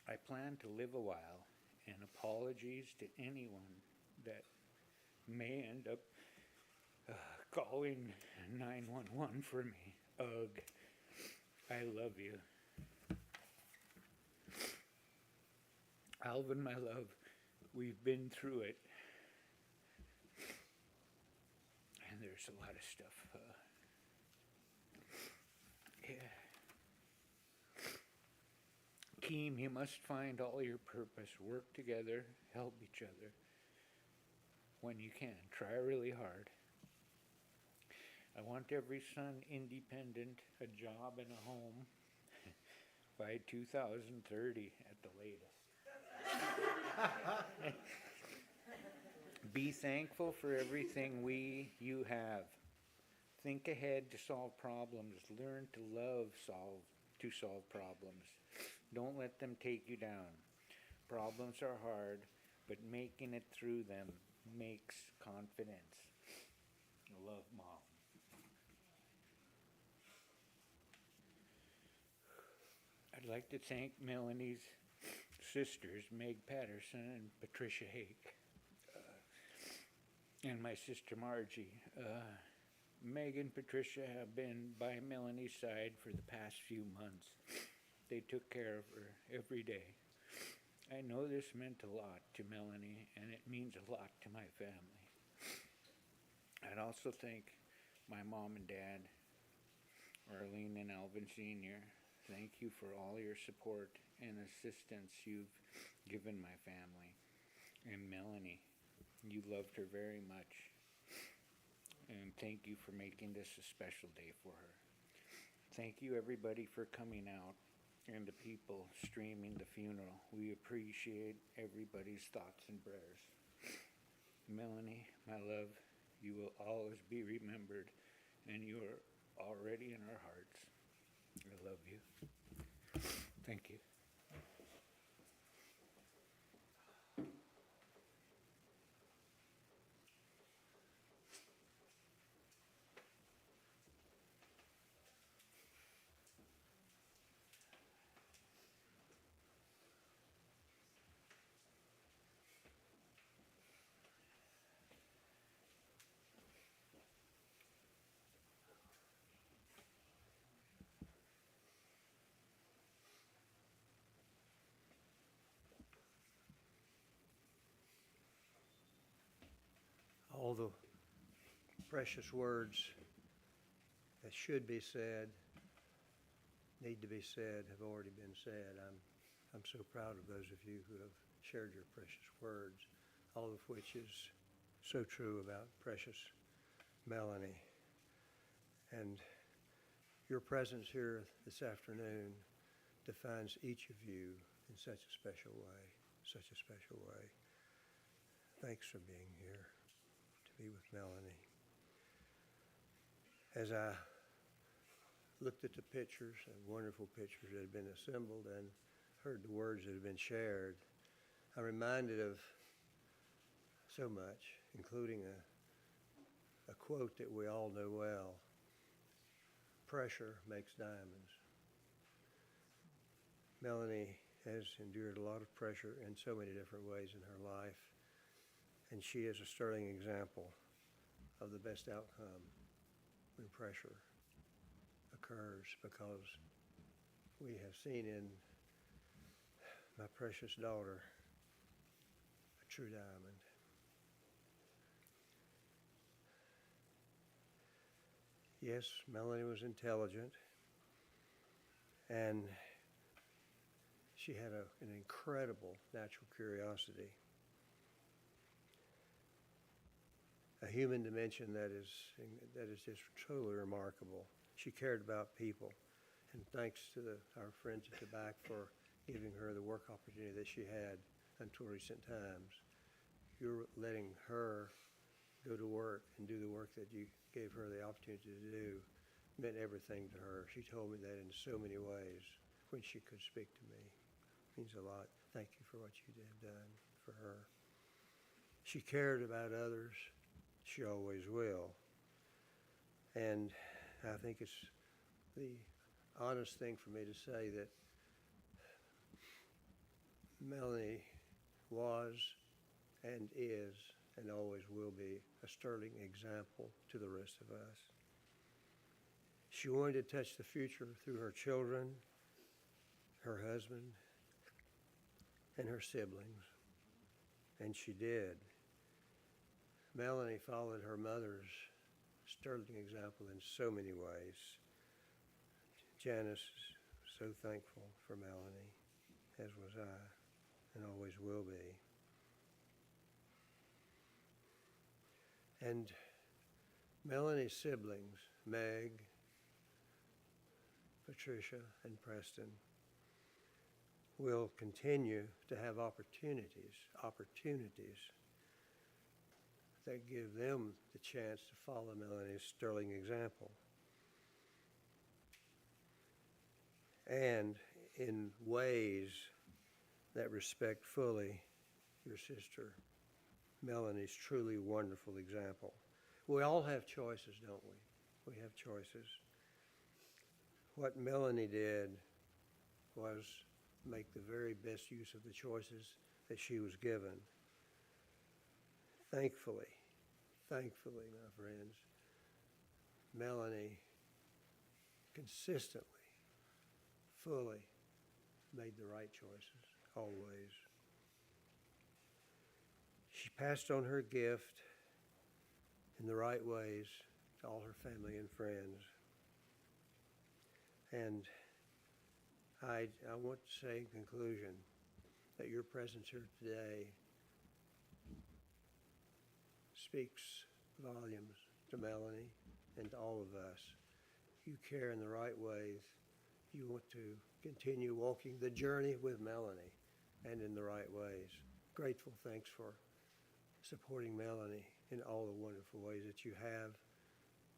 I plan to live a while, and apologies to anyone that may end up calling 911 for me. Ugh. I love you. Alvin, my love, we've been through it. And there's a lot of stuff. Yeah. Keen, you must find all your purpose. Work together, help each other when you can. Try really hard. I want every son independent, a job and a home by 2030 at the latest. Be thankful for everything you have. Think ahead to solve problems. Learn to solve problems. Don't let them take you down. Problems are hard, but making it through them makes confidence. Love, Mom. I'd like to thank Melanie's sisters, Meg Patterson and Patricia Hake, and my sister Margie. Meg and Patricia have been by Melanie's side for the past few months. They took care of her every day. I know this meant a lot to Melanie, and it means a lot to my family. I'd also thank my mom and dad, Arlene and Alvin Sr. Thank you for all your support and assistance you've given my family. And Melanie, you loved her very much. And thank you for making this a special day for her. Thank you everybody for coming out and the people streaming the funeral. We appreciate everybody's thoughts and prayers. Melanie, my love, you will always be remembered, and you are already in our hearts. I love you. Thank you. All the precious words that should be said, need to be said, have already been said. I'm so proud of those of you who have shared your precious words, all of which is so true about precious Melanie. And Your presence here this afternoon defines each of you in such a special way, such a special way. Thanks for being here to be with Melanie. As I looked at the pictures, and wonderful pictures that had been assembled, and heard the words that had been shared, I'm reminded of so much, including a quote that we all know well: pressure makes diamonds. Melanie has endured a lot of pressure in so many different ways in her life, and she is a sterling example of the best outcome when pressure occurs, because we have seen in my precious daughter a true diamond. Yes, Melanie was intelligent, and she had an incredible natural curiosity, a human dimension that is just truly remarkable. She cared about people, and thanks to our friends at the back for giving her the work opportunity that she had until recent times. You're letting her go to work and do the work that you gave her the opportunity to do meant everything to her. She told me that in so many ways when she could speak to me. It means a lot. Thank you for what you have done for her. She cared about others. She always will. And I think it's the honest thing for me to say that Melanie was and is and always will be a sterling example to the rest of us. She wanted to touch the future through her children, her husband, and her siblings, and she did. Melanie followed her mother's sterling example in so many ways. Janice is so thankful for Melanie, as was I, and always will be. And Melanie's siblings, Meg, Patricia, and Preston, will continue to have opportunities that give them the chance to follow Melanie's sterling example. And in ways that respect fully your sister Melanie's truly wonderful example. We all have choices, don't we? We have choices. What Melanie did was make the very best use of the choices that she was given. Thankfully, my friends, Melanie consistently, fully made the right choices, always. She passed on her gift in the right ways to all her family and friends. And I want to say in conclusion that your presence here today speaks volumes to Melanie and to all of us. You care in the right ways. You want to continue walking the journey with Melanie and in the right ways. Grateful, thanks for supporting Melanie in all the wonderful ways that you have,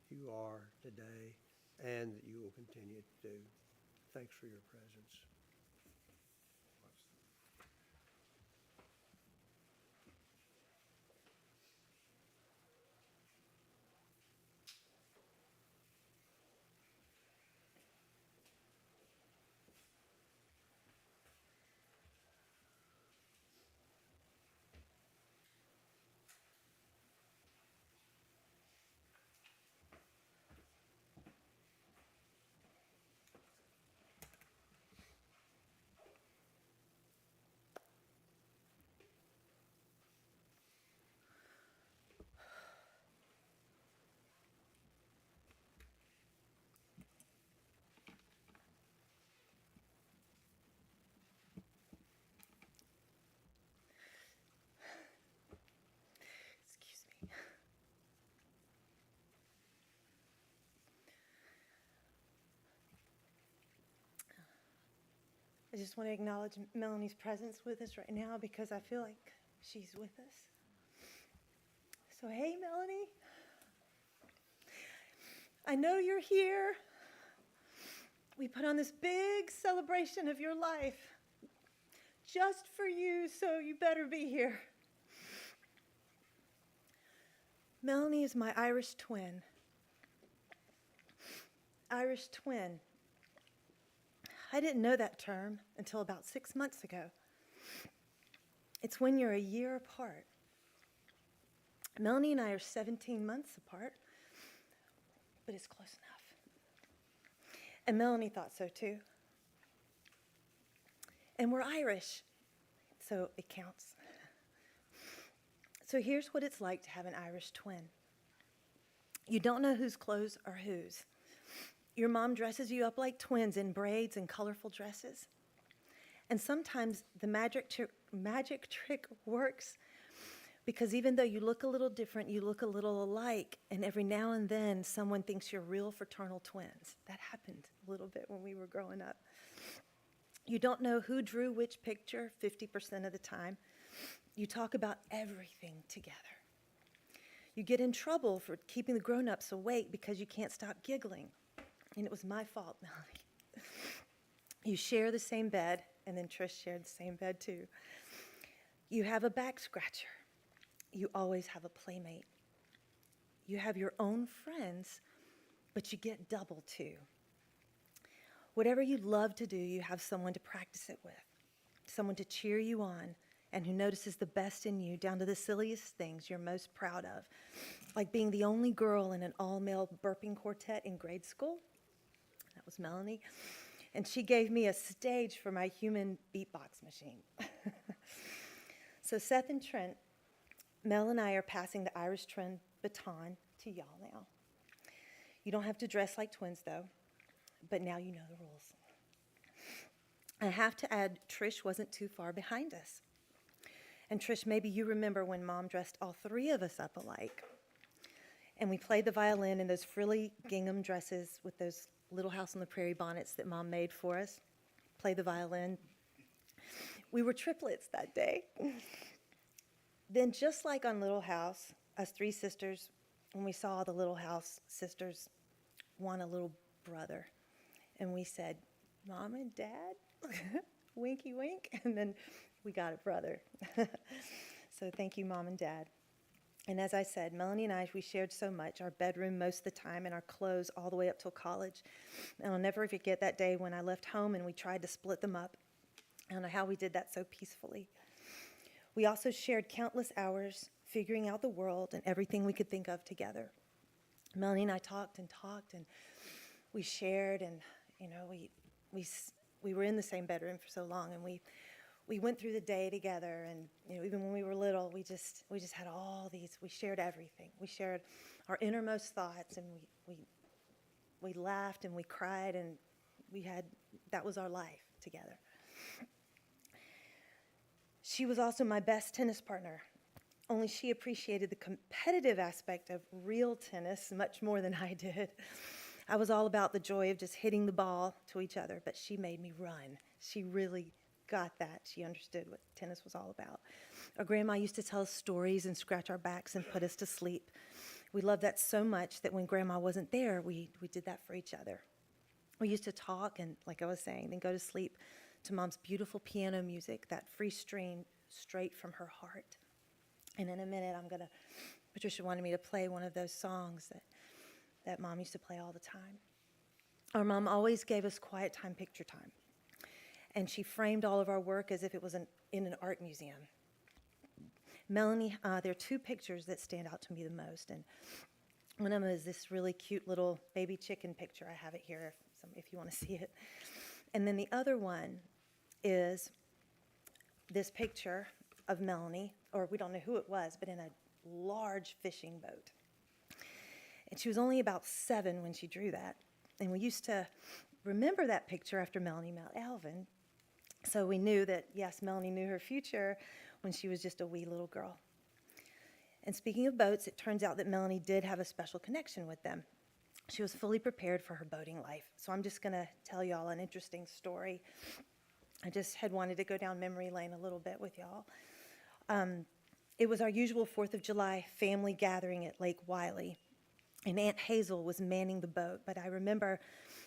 you are today, and that you will continue to do. Thanks for your presence. I just want to acknowledge Melanie's presence with us right now because I feel like she's with us. So, hey, Melanie. I know you're here. We put on this big celebration of your life just for you, so you better be here. Melanie is my Irish twin. Irish twin. I didn't know that term until about 6 months ago. It's when you're a year apart. Melanie and I are 17 months apart, but it's close enough. And Melanie thought so too. And we're Irish, so it counts. So here's what it's like to have an Irish twin. You don't know whose clothes are whose. Your mom dresses you up like twins in braids and colorful dresses. And sometimes the magic trick works because even though you look a little different, you look a little alike, and every now and then someone thinks you're real fraternal twins. That happened a little bit when we were growing up. You don't know who drew which picture 50% of the time. You talk about everything together. You get in trouble for keeping the grown-ups awake because you can't stop giggling. And it was my fault, Melanie. You share the same bed, and then Trish shared the same bed too. You have a back scratcher. You always have a playmate. You have your own friends, but you get double too. Whatever you love to do, you have someone to practice it with, someone to cheer you on, and who notices the best in you, down to the silliest things you're most proud of, like being the only girl in an all-male burping quartet in grade school. That was Melanie. And she gave me a stage for my human beatbox machine. So Seth and Trent, Mel and I are passing the Irish twin baton to y'all now. You don't have to dress like twins, though, but now you know the rules. I have to add, Trish wasn't too far behind us. And Trish, maybe you remember when Mom dressed all three of us up alike. And we played the violin in those frilly gingham dresses with those Little House on the Prairie bonnets that Mom made for us. Play the violin. We were triplets that day. Then, just like on Little House, us three sisters, when we saw the Little House sisters want a little brother, and we said, Mom and Dad, winky wink, and then we got a brother. So thank you, Mom and Dad. And as I said, Melanie and I, we shared so much, our bedroom most of the time and our clothes all the way up till college. And I'll never forget that day when I left home and we tried to split them up. I don't know how we did that so peacefully. We also shared countless hours figuring out the world and everything we could think of together. Melanie and I talked, and we shared, and we were in the same bedroom for so long, and we went through the day together, and even when we were little, we just had all these. We shared everything. We shared our innermost thoughts, and we laughed and we cried, and that was our life together. She was also my best tennis partner, only she appreciated the competitive aspect of real tennis much more than I did. I was all about the joy of just hitting the ball to each other, but she made me run. She really got that. She understood what tennis was all about. Our grandma used to tell us stories and scratch our backs and put us to sleep. We loved that so much that when Grandma wasn't there, we did that for each other. We used to talk and, like I was saying, then go to sleep to Mom's beautiful piano music, that free stream straight from her heart. And in a minute, Patricia wanted me to play one of those songs that Mom used to play all the time. Our mom always gave us quiet time, picture time. And she framed all of our work as if it was in an art museum. Melanie, there are two pictures that stand out to me the most. And one of them is this really cute little baby chicken picture. I have it here if you want to see it. And then the other one is this picture of Melanie, or we don't know who it was, but in a large fishing boat. And she was only about 7 when she drew that. And we used to remember that picture after Melanie met Alvin. So we knew that, yes, Melanie knew her future when she was just a wee little girl. And speaking of boats, it turns out that Melanie did have a special connection with them. She was fully prepared for her boating life. So I'm just going to tell you all an interesting story. I just had wanted to go down memory lane a little bit with y'all. It was our usual 4th of July family gathering at Lake Wiley, and Aunt Hazel was manning the boat. But I remember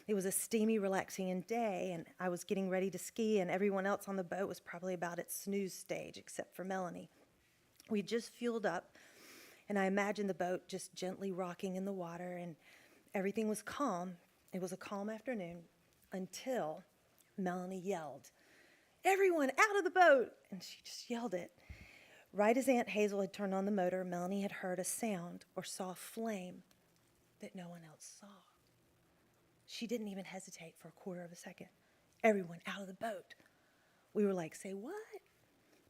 it was a steamy, relaxing day, and I was getting ready to ski, and everyone else on the boat was probably about its snooze stage, except for Melanie. We just fueled up, and I imagined the boat just gently rocking in the water, and everything was calm. It was a calm afternoon until Melanie yelled, "Everyone out of the boat!" And she just yelled it. Right as Aunt Hazel had turned on the motor, Melanie had heard a sound or saw a flame that no one else saw. She didn't even hesitate for a quarter of a second. "Everyone out of the boat." We were like, "Say what?"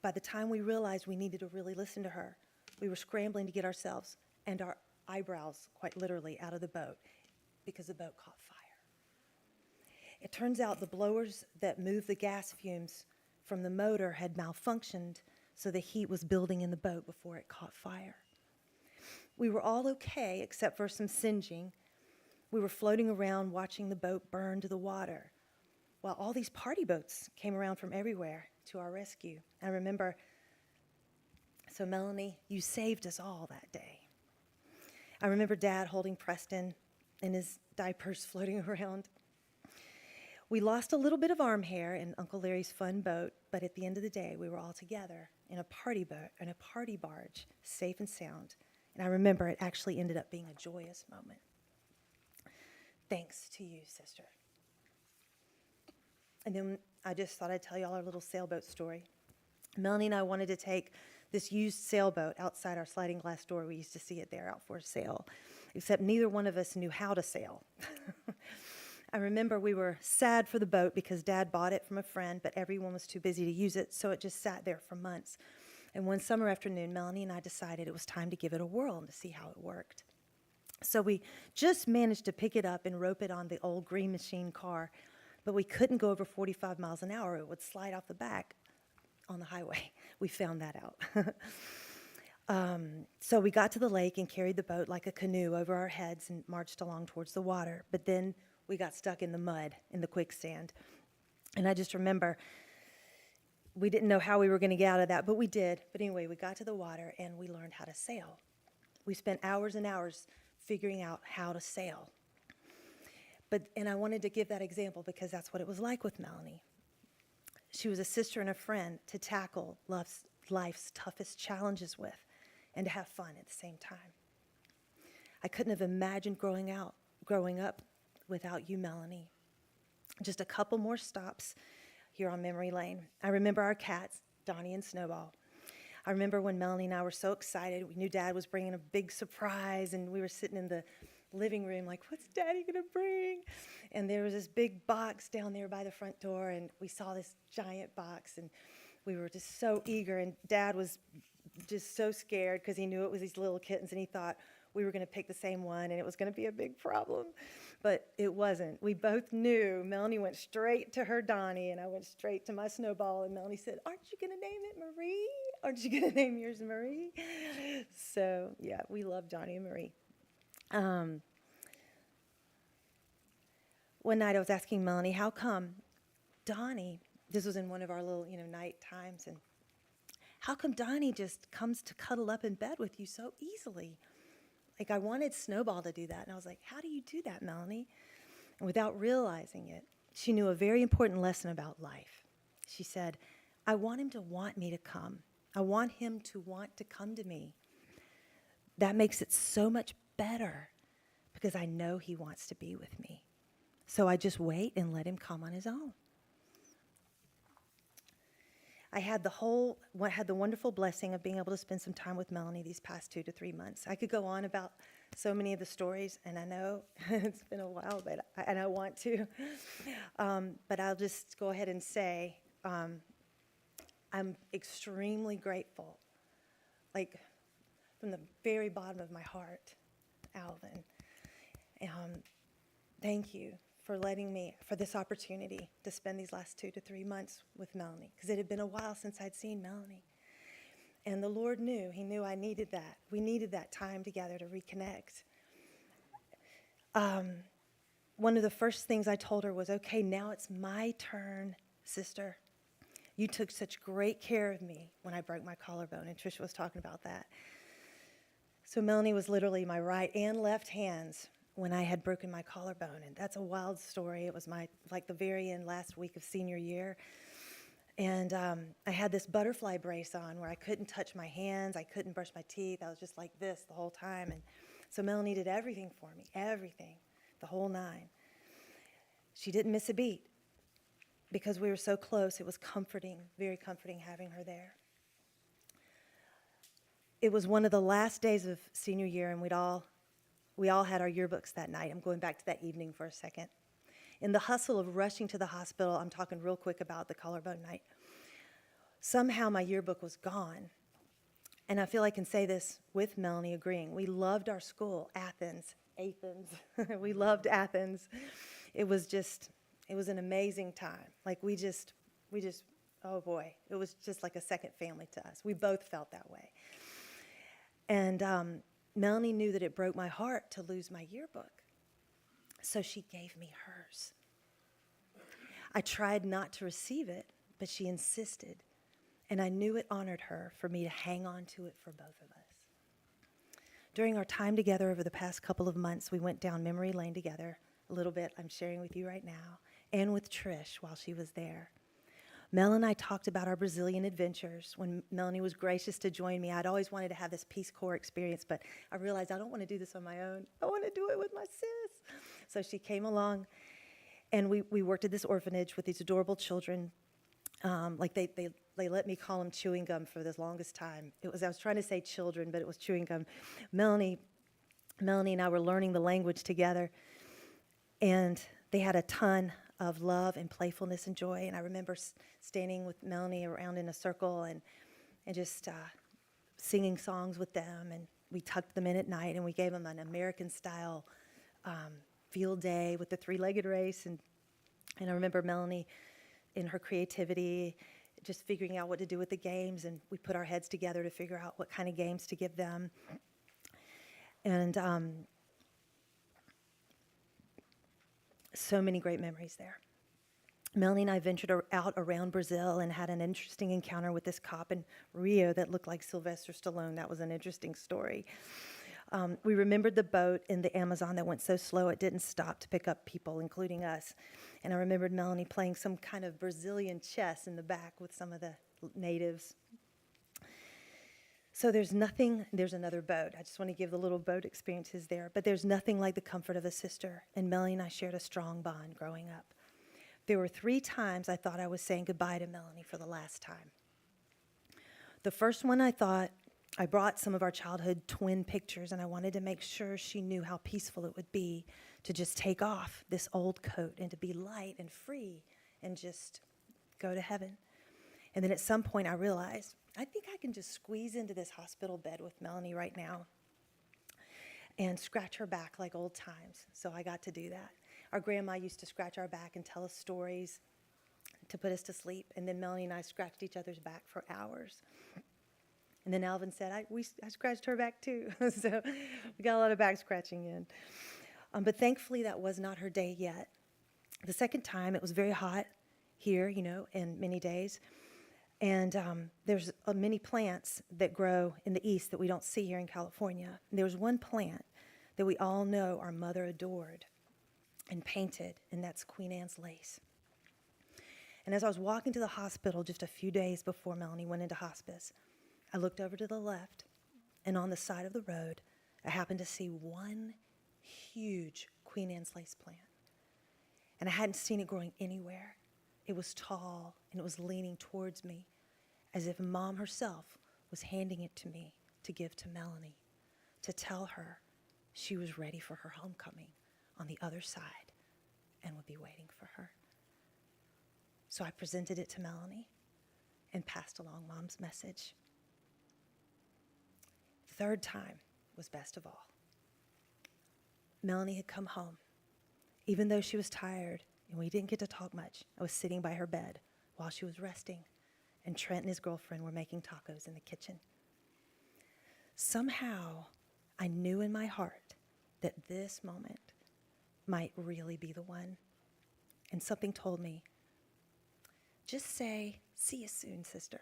By the time we realized we needed to really listen to her, we were scrambling to get ourselves and our eyebrows, quite literally, out of the boat because the boat caught fire. It turns out the blowers that moved the gas fumes from the motor had malfunctioned, so the heat was building in the boat before it caught fire. We were all okay except for some singeing. We were floating around watching the boat burn to the water, while all these party boats came around from everywhere to our rescue. I remember, so Melanie, you saved us all that day. I remember Dad holding Preston in his diapers floating around. We lost a little bit of arm hair in Uncle Larry's fun boat, but at the end of the day, we were all together in a party boat, in a party barge, safe and sound. And I remember it actually ended up being a joyous moment. Thanks to you, sister. And then I just thought I'd tell you all our little sailboat story. Melanie and I wanted to take this used sailboat outside our sliding glass door. We used to see it there out for sale, except neither one of us knew how to sail. I remember we were sad for the boat because Dad bought it from a friend, but everyone was too busy to use it, so it just sat there for months. And one summer afternoon, Melanie and I decided it was time to give it a whirl and to see how it worked. So we just managed to pick it up and rope it on the old Green Machine car, but we couldn't go over 45 miles an hour. It would slide off the back on the highway. We found that out. So we got to the lake and carried the boat like a canoe over our heads and marched along towards the water. But then we got stuck in the mud, in the quicksand. And I just remember we didn't know how we were going to get out of that, but we did. But anyway, we got to the water and we learned how to sail. We spent hours and hours figuring out how to sail. And I wanted to give that example because that's what it was like with Melanie. She was a sister and a friend to tackle life's toughest challenges with and to have fun at the same time. I couldn't have imagined growing up without you, Melanie. Just a couple more stops here on memory lane. I remember our cats, Donnie and Snowball. I remember when Melanie and I were so excited. We knew Dad was bringing a big surprise, and we were sitting in the living room like, what's Daddy going to bring? And there was this big box down there by the front door, and we saw this giant box, and we were just so eager, and Dad was just so scared because he knew it was these little kittens, and he thought we were going to pick the same one, and it was going to be a big problem. But it wasn't. We both knew. Melanie went straight to her Donnie, and I went straight to my Snowball, and Melanie said, "Aren't you going to name it Marie? Aren't you going to name yours Marie?" So, yeah, we love Donnie and Marie. One night I was asking Melanie, how come Donnie, this was in one of our little, night times, and how come Donnie just comes to cuddle up in bed with you so easily? Like, I wanted Snowball to do that, and I was like, how do you do that, Melanie? And without realizing it, she knew a very important lesson about life. She said, I want him to want me to come. I want him to want to come to me. That makes it so much better because I know he wants to be with me. So I just wait and let him come on his own. I had the wonderful blessing of being able to spend some time with Melanie these past 2 to 3 months. I could go on about so many of the stories, and I know it's been a while, and I want to. But I'll just go ahead and say I'm extremely grateful, like from the very bottom of my heart, Alvin. Thank you for this opportunity to spend these last 2 to 3 months with Melanie, because it had been a while since I'd seen Melanie. And the Lord knew, He knew I needed that. We needed that time together to reconnect. One of the first things I told her was, okay, now it's my turn, sister. You took such great care of me when I broke my collarbone, and Tricia was talking about that. So Melanie was literally my right and left hands when I had broken my collarbone, and that's a wild story. It was like the very end, last week of senior year, and I had this butterfly brace on where I couldn't touch my hands, I couldn't brush my teeth, I was just like this the whole time, and so Melanie did everything for me, everything, the whole nine. She didn't miss a beat. Because we were so close, it was comforting, very comforting having her there. It was one of the last days of senior year, and we all had our yearbooks that night. I'm going back to that evening for a second. In the hustle of rushing to the hospital, I'm talking real quick about the collarbone night. Somehow my yearbook was gone. And I feel I can say this with Melanie agreeing. We loved our school, Athens. We loved Athens. It was an amazing time. Like we just, oh boy, it was just like a second family to us. We both felt that way. And Melanie knew that it broke my heart to lose my yearbook. So she gave me hers. I tried not to receive it, but she insisted. And I knew it honored her for me to hang on to it for both of us. During our time together over the past couple of months, we went down memory lane together. A little bit I'm sharing with you right now, and with Trish while she was there. Mel and I talked about our Brazilian adventures. When Melanie was gracious to join me, I'd always wanted to have this Peace Corps experience, but I realized I don't want to do this on my own. I want to do it with my sis. So she came along, and we worked at this orphanage with these adorable children. They let me call them chewing gum for the longest time. I was trying to say children, but it was chewing gum. Melanie and I were learning the language together, and they had a ton of love and playfulness and joy. And I remember standing with Melanie around in a circle and just singing songs with them. And we tucked them in at night, and we gave them an American-style field day with the three-legged race. And I remember Melanie, in her creativity, just figuring out what to do with the games. And we put our heads together to figure out what kind of games to give them. And so many great memories there. Melanie and I ventured out around Brazil and had an interesting encounter with this cop in Rio that looked like Sylvester Stallone. That was an interesting story. We remembered the boat in the Amazon that went so slow it didn't stop to pick up people, including us. And I remembered Melanie playing some kind of Brazilian chess in the back with some of the natives. So there's another boat. I just want to give the little boat experiences there. But there's nothing like the comfort of a sister. And Melanie and I shared a strong bond growing up. There were 3 times I thought I was saying goodbye to Melanie for the last time. The first one I brought some of our childhood twin pictures, and I wanted to make sure she knew how peaceful it would be to just take off this old coat and to be light and free and just go to heaven. And then at some point I realized, I think I can just squeeze into this hospital bed with Melanie right now and scratch her back like old times. So I got to do that. Our grandma used to scratch our back and tell us stories to put us to sleep. And then Melanie and I scratched each other's back for hours. And then Alvin said, I scratched her back too. So we got a lot of back scratching in. But thankfully that was not her day yet. The second time, it was very hot here, in many days. And there's many plants that grow in the east that we don't see here in California. And there was one plant that we all know our mother adored and painted, and that's Queen Anne's lace. And as I was walking to the hospital just a few days before Melanie went into hospice, I looked over to the left, and on the side of the road, I happened to see one huge Queen Anne's lace plant. And I hadn't seen it growing anywhere. It was tall, and it was leaning towards me, as if Mom herself was handing it to me to give to Melanie, to tell her she was ready for her homecoming on the other side and would be waiting for her. So I presented it to Melanie and passed along Mom's message. The third time was best of all. Melanie had come home. Even though she was tired and we didn't get to talk much, I was sitting by her bed while she was resting, and Trent and his girlfriend were making tacos in the kitchen. Somehow, I knew in my heart that this moment might really be the one. And something told me, just say, see you soon, sister.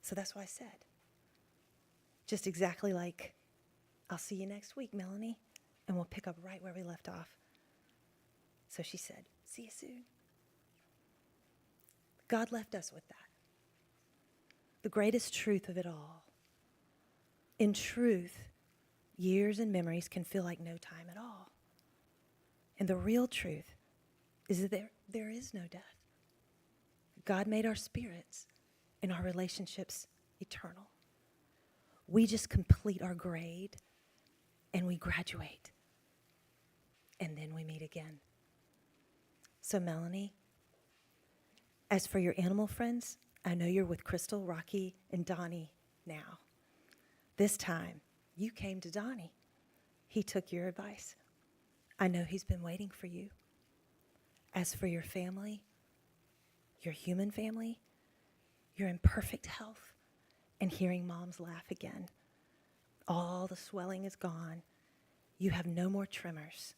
So that's what I said. Just exactly like, I'll see you next week, Melanie, and we'll pick up right where we left off. So she said, see you soon. God left us with that. The greatest truth of it all. In truth, years and memories can feel like no time at all. And the real truth is that there is no death. God made our spirits and our relationships eternal. We just complete our grade and we graduate. And then we meet again. So Melanie, as for your animal friends, I know you're with Crystal, Rocky, and Donnie now. This time, you came to Donnie. He took your advice. I know he's been waiting for you. As for your family, your human family, you're in perfect health and hearing Mom's laugh again. All the swelling is gone. You have no more tremors.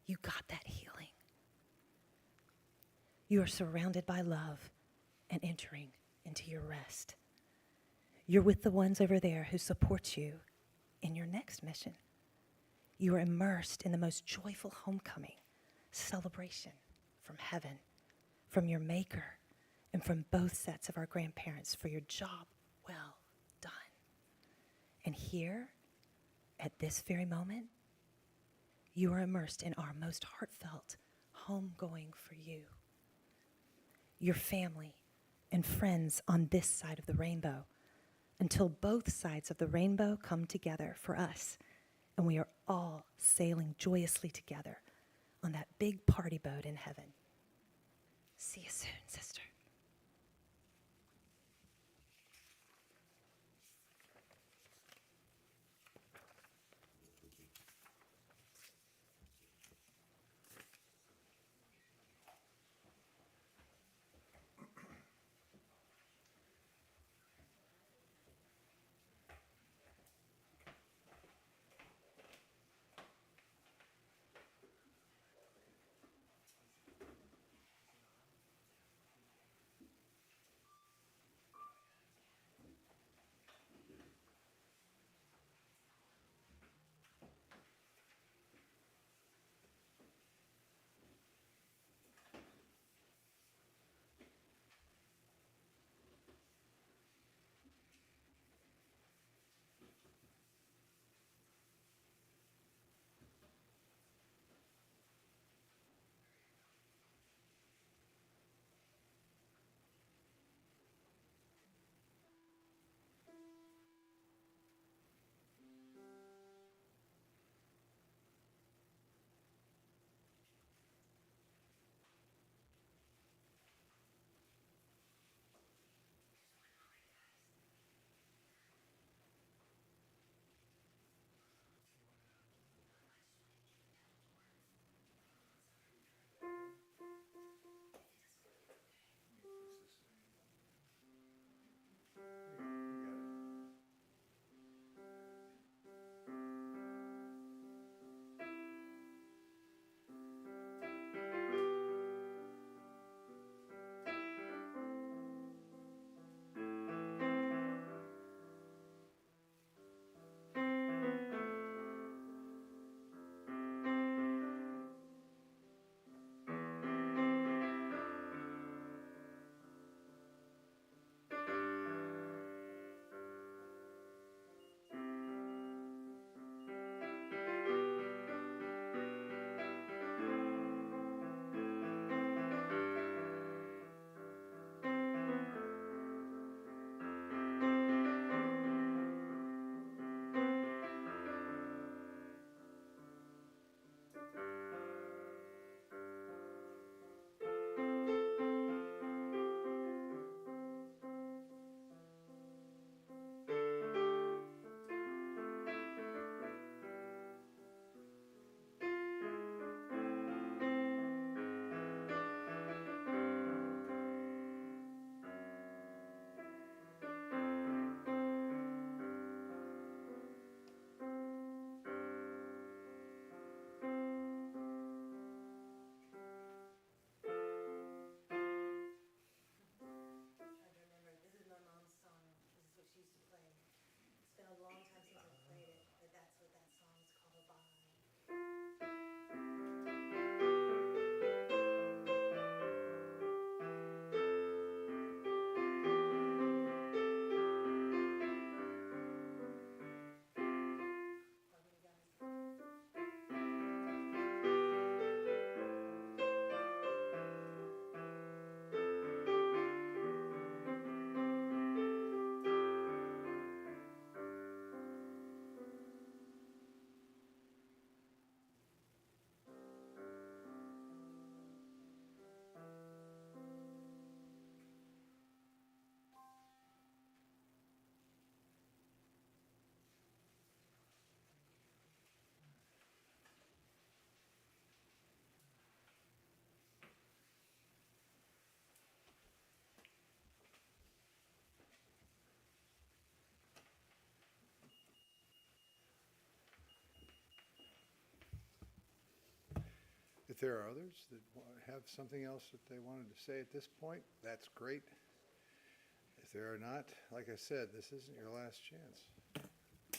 You got that healing. You are surrounded by love and entering into your rest. You're with the ones over there who support you in your next mission. You are immersed in the most joyful homecoming, celebration from heaven, from your Maker, and from both sets of our grandparents for your job well done. And here, at this very moment, you are immersed in our most heartfelt homegoing for you. Your family and friends on this side of the rainbow, until both sides of the rainbow come together for us, and we are all sailing joyously together on that big party boat in heaven. See you soon, sister. If there are others that have something else that they wanted to say at this point, that's great. If there are not, like I said, this isn't your last chance.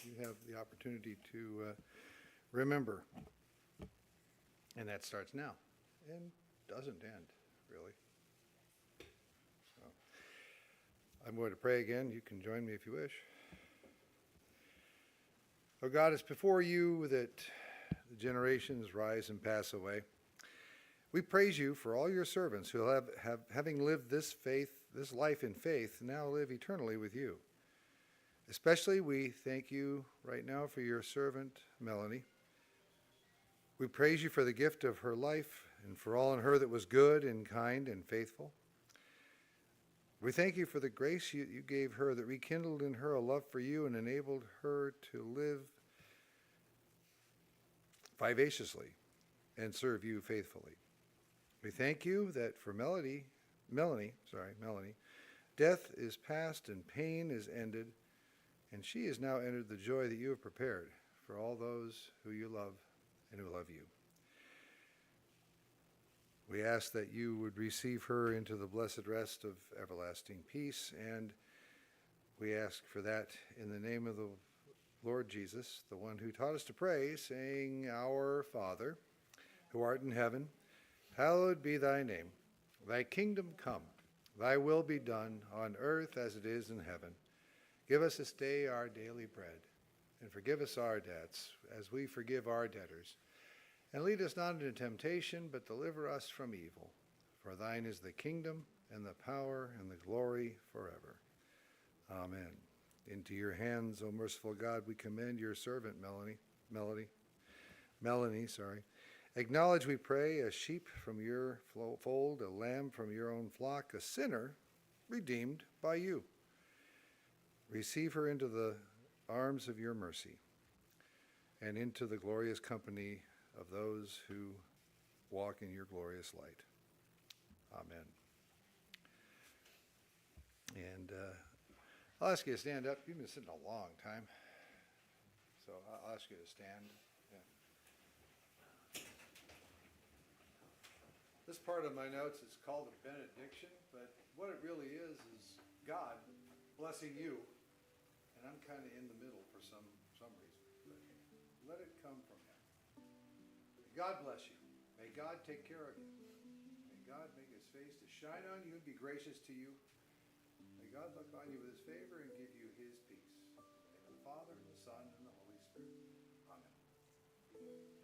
You have the opportunity to remember. And that starts now and doesn't end, really. So, I'm going to pray again. You can join me if you wish. Oh God, it's before you that the generations rise and pass away. We praise you for all your servants who having lived this life in faith, now live eternally with you. Especially we thank you right now for your servant, Melanie. We praise you for the gift of her life and for all in her that was good and kind and faithful. We thank you for the grace you gave her that rekindled in her a love for you and enabled her to live vivaciously and serve you faithfully. We thank you that for Melanie, death is past and pain is ended, and she has now entered the joy that you have prepared for all those who you love and who love you. We ask that you would receive her into the blessed rest of everlasting peace, and we ask for that in the name of the Lord Jesus, the one who taught us to pray, saying, Our Father, who art in heaven, hallowed be thy name. Thy kingdom come, thy will be done on earth as it is in heaven. Give us this day our daily bread, and forgive us our debts as we forgive our debtors. And lead us not into temptation, but deliver us from evil. For thine is the kingdom, and the power, and the glory forever. Amen. Into your hands, O merciful God, we commend your servant Melanie. Acknowledge, we pray, a sheep from your fold, a lamb from your own flock, a sinner redeemed by you. Receive her into the arms of your mercy and into the glorious company of those who walk in your glorious light. Amen. And I'll ask you to stand up. You've been sitting a long time, so I'll ask you to stand. Yeah. This part of my notes is called a benediction, but what it really is God blessing you, and I'm kind of in the middle for some reason. But let it come from him. May God bless you. May God take care of you. May God make his face to shine on you and be gracious to you. May God look on you with his favor and give you his peace. In the name of the Father, and the Son, and the Holy Spirit. Amen.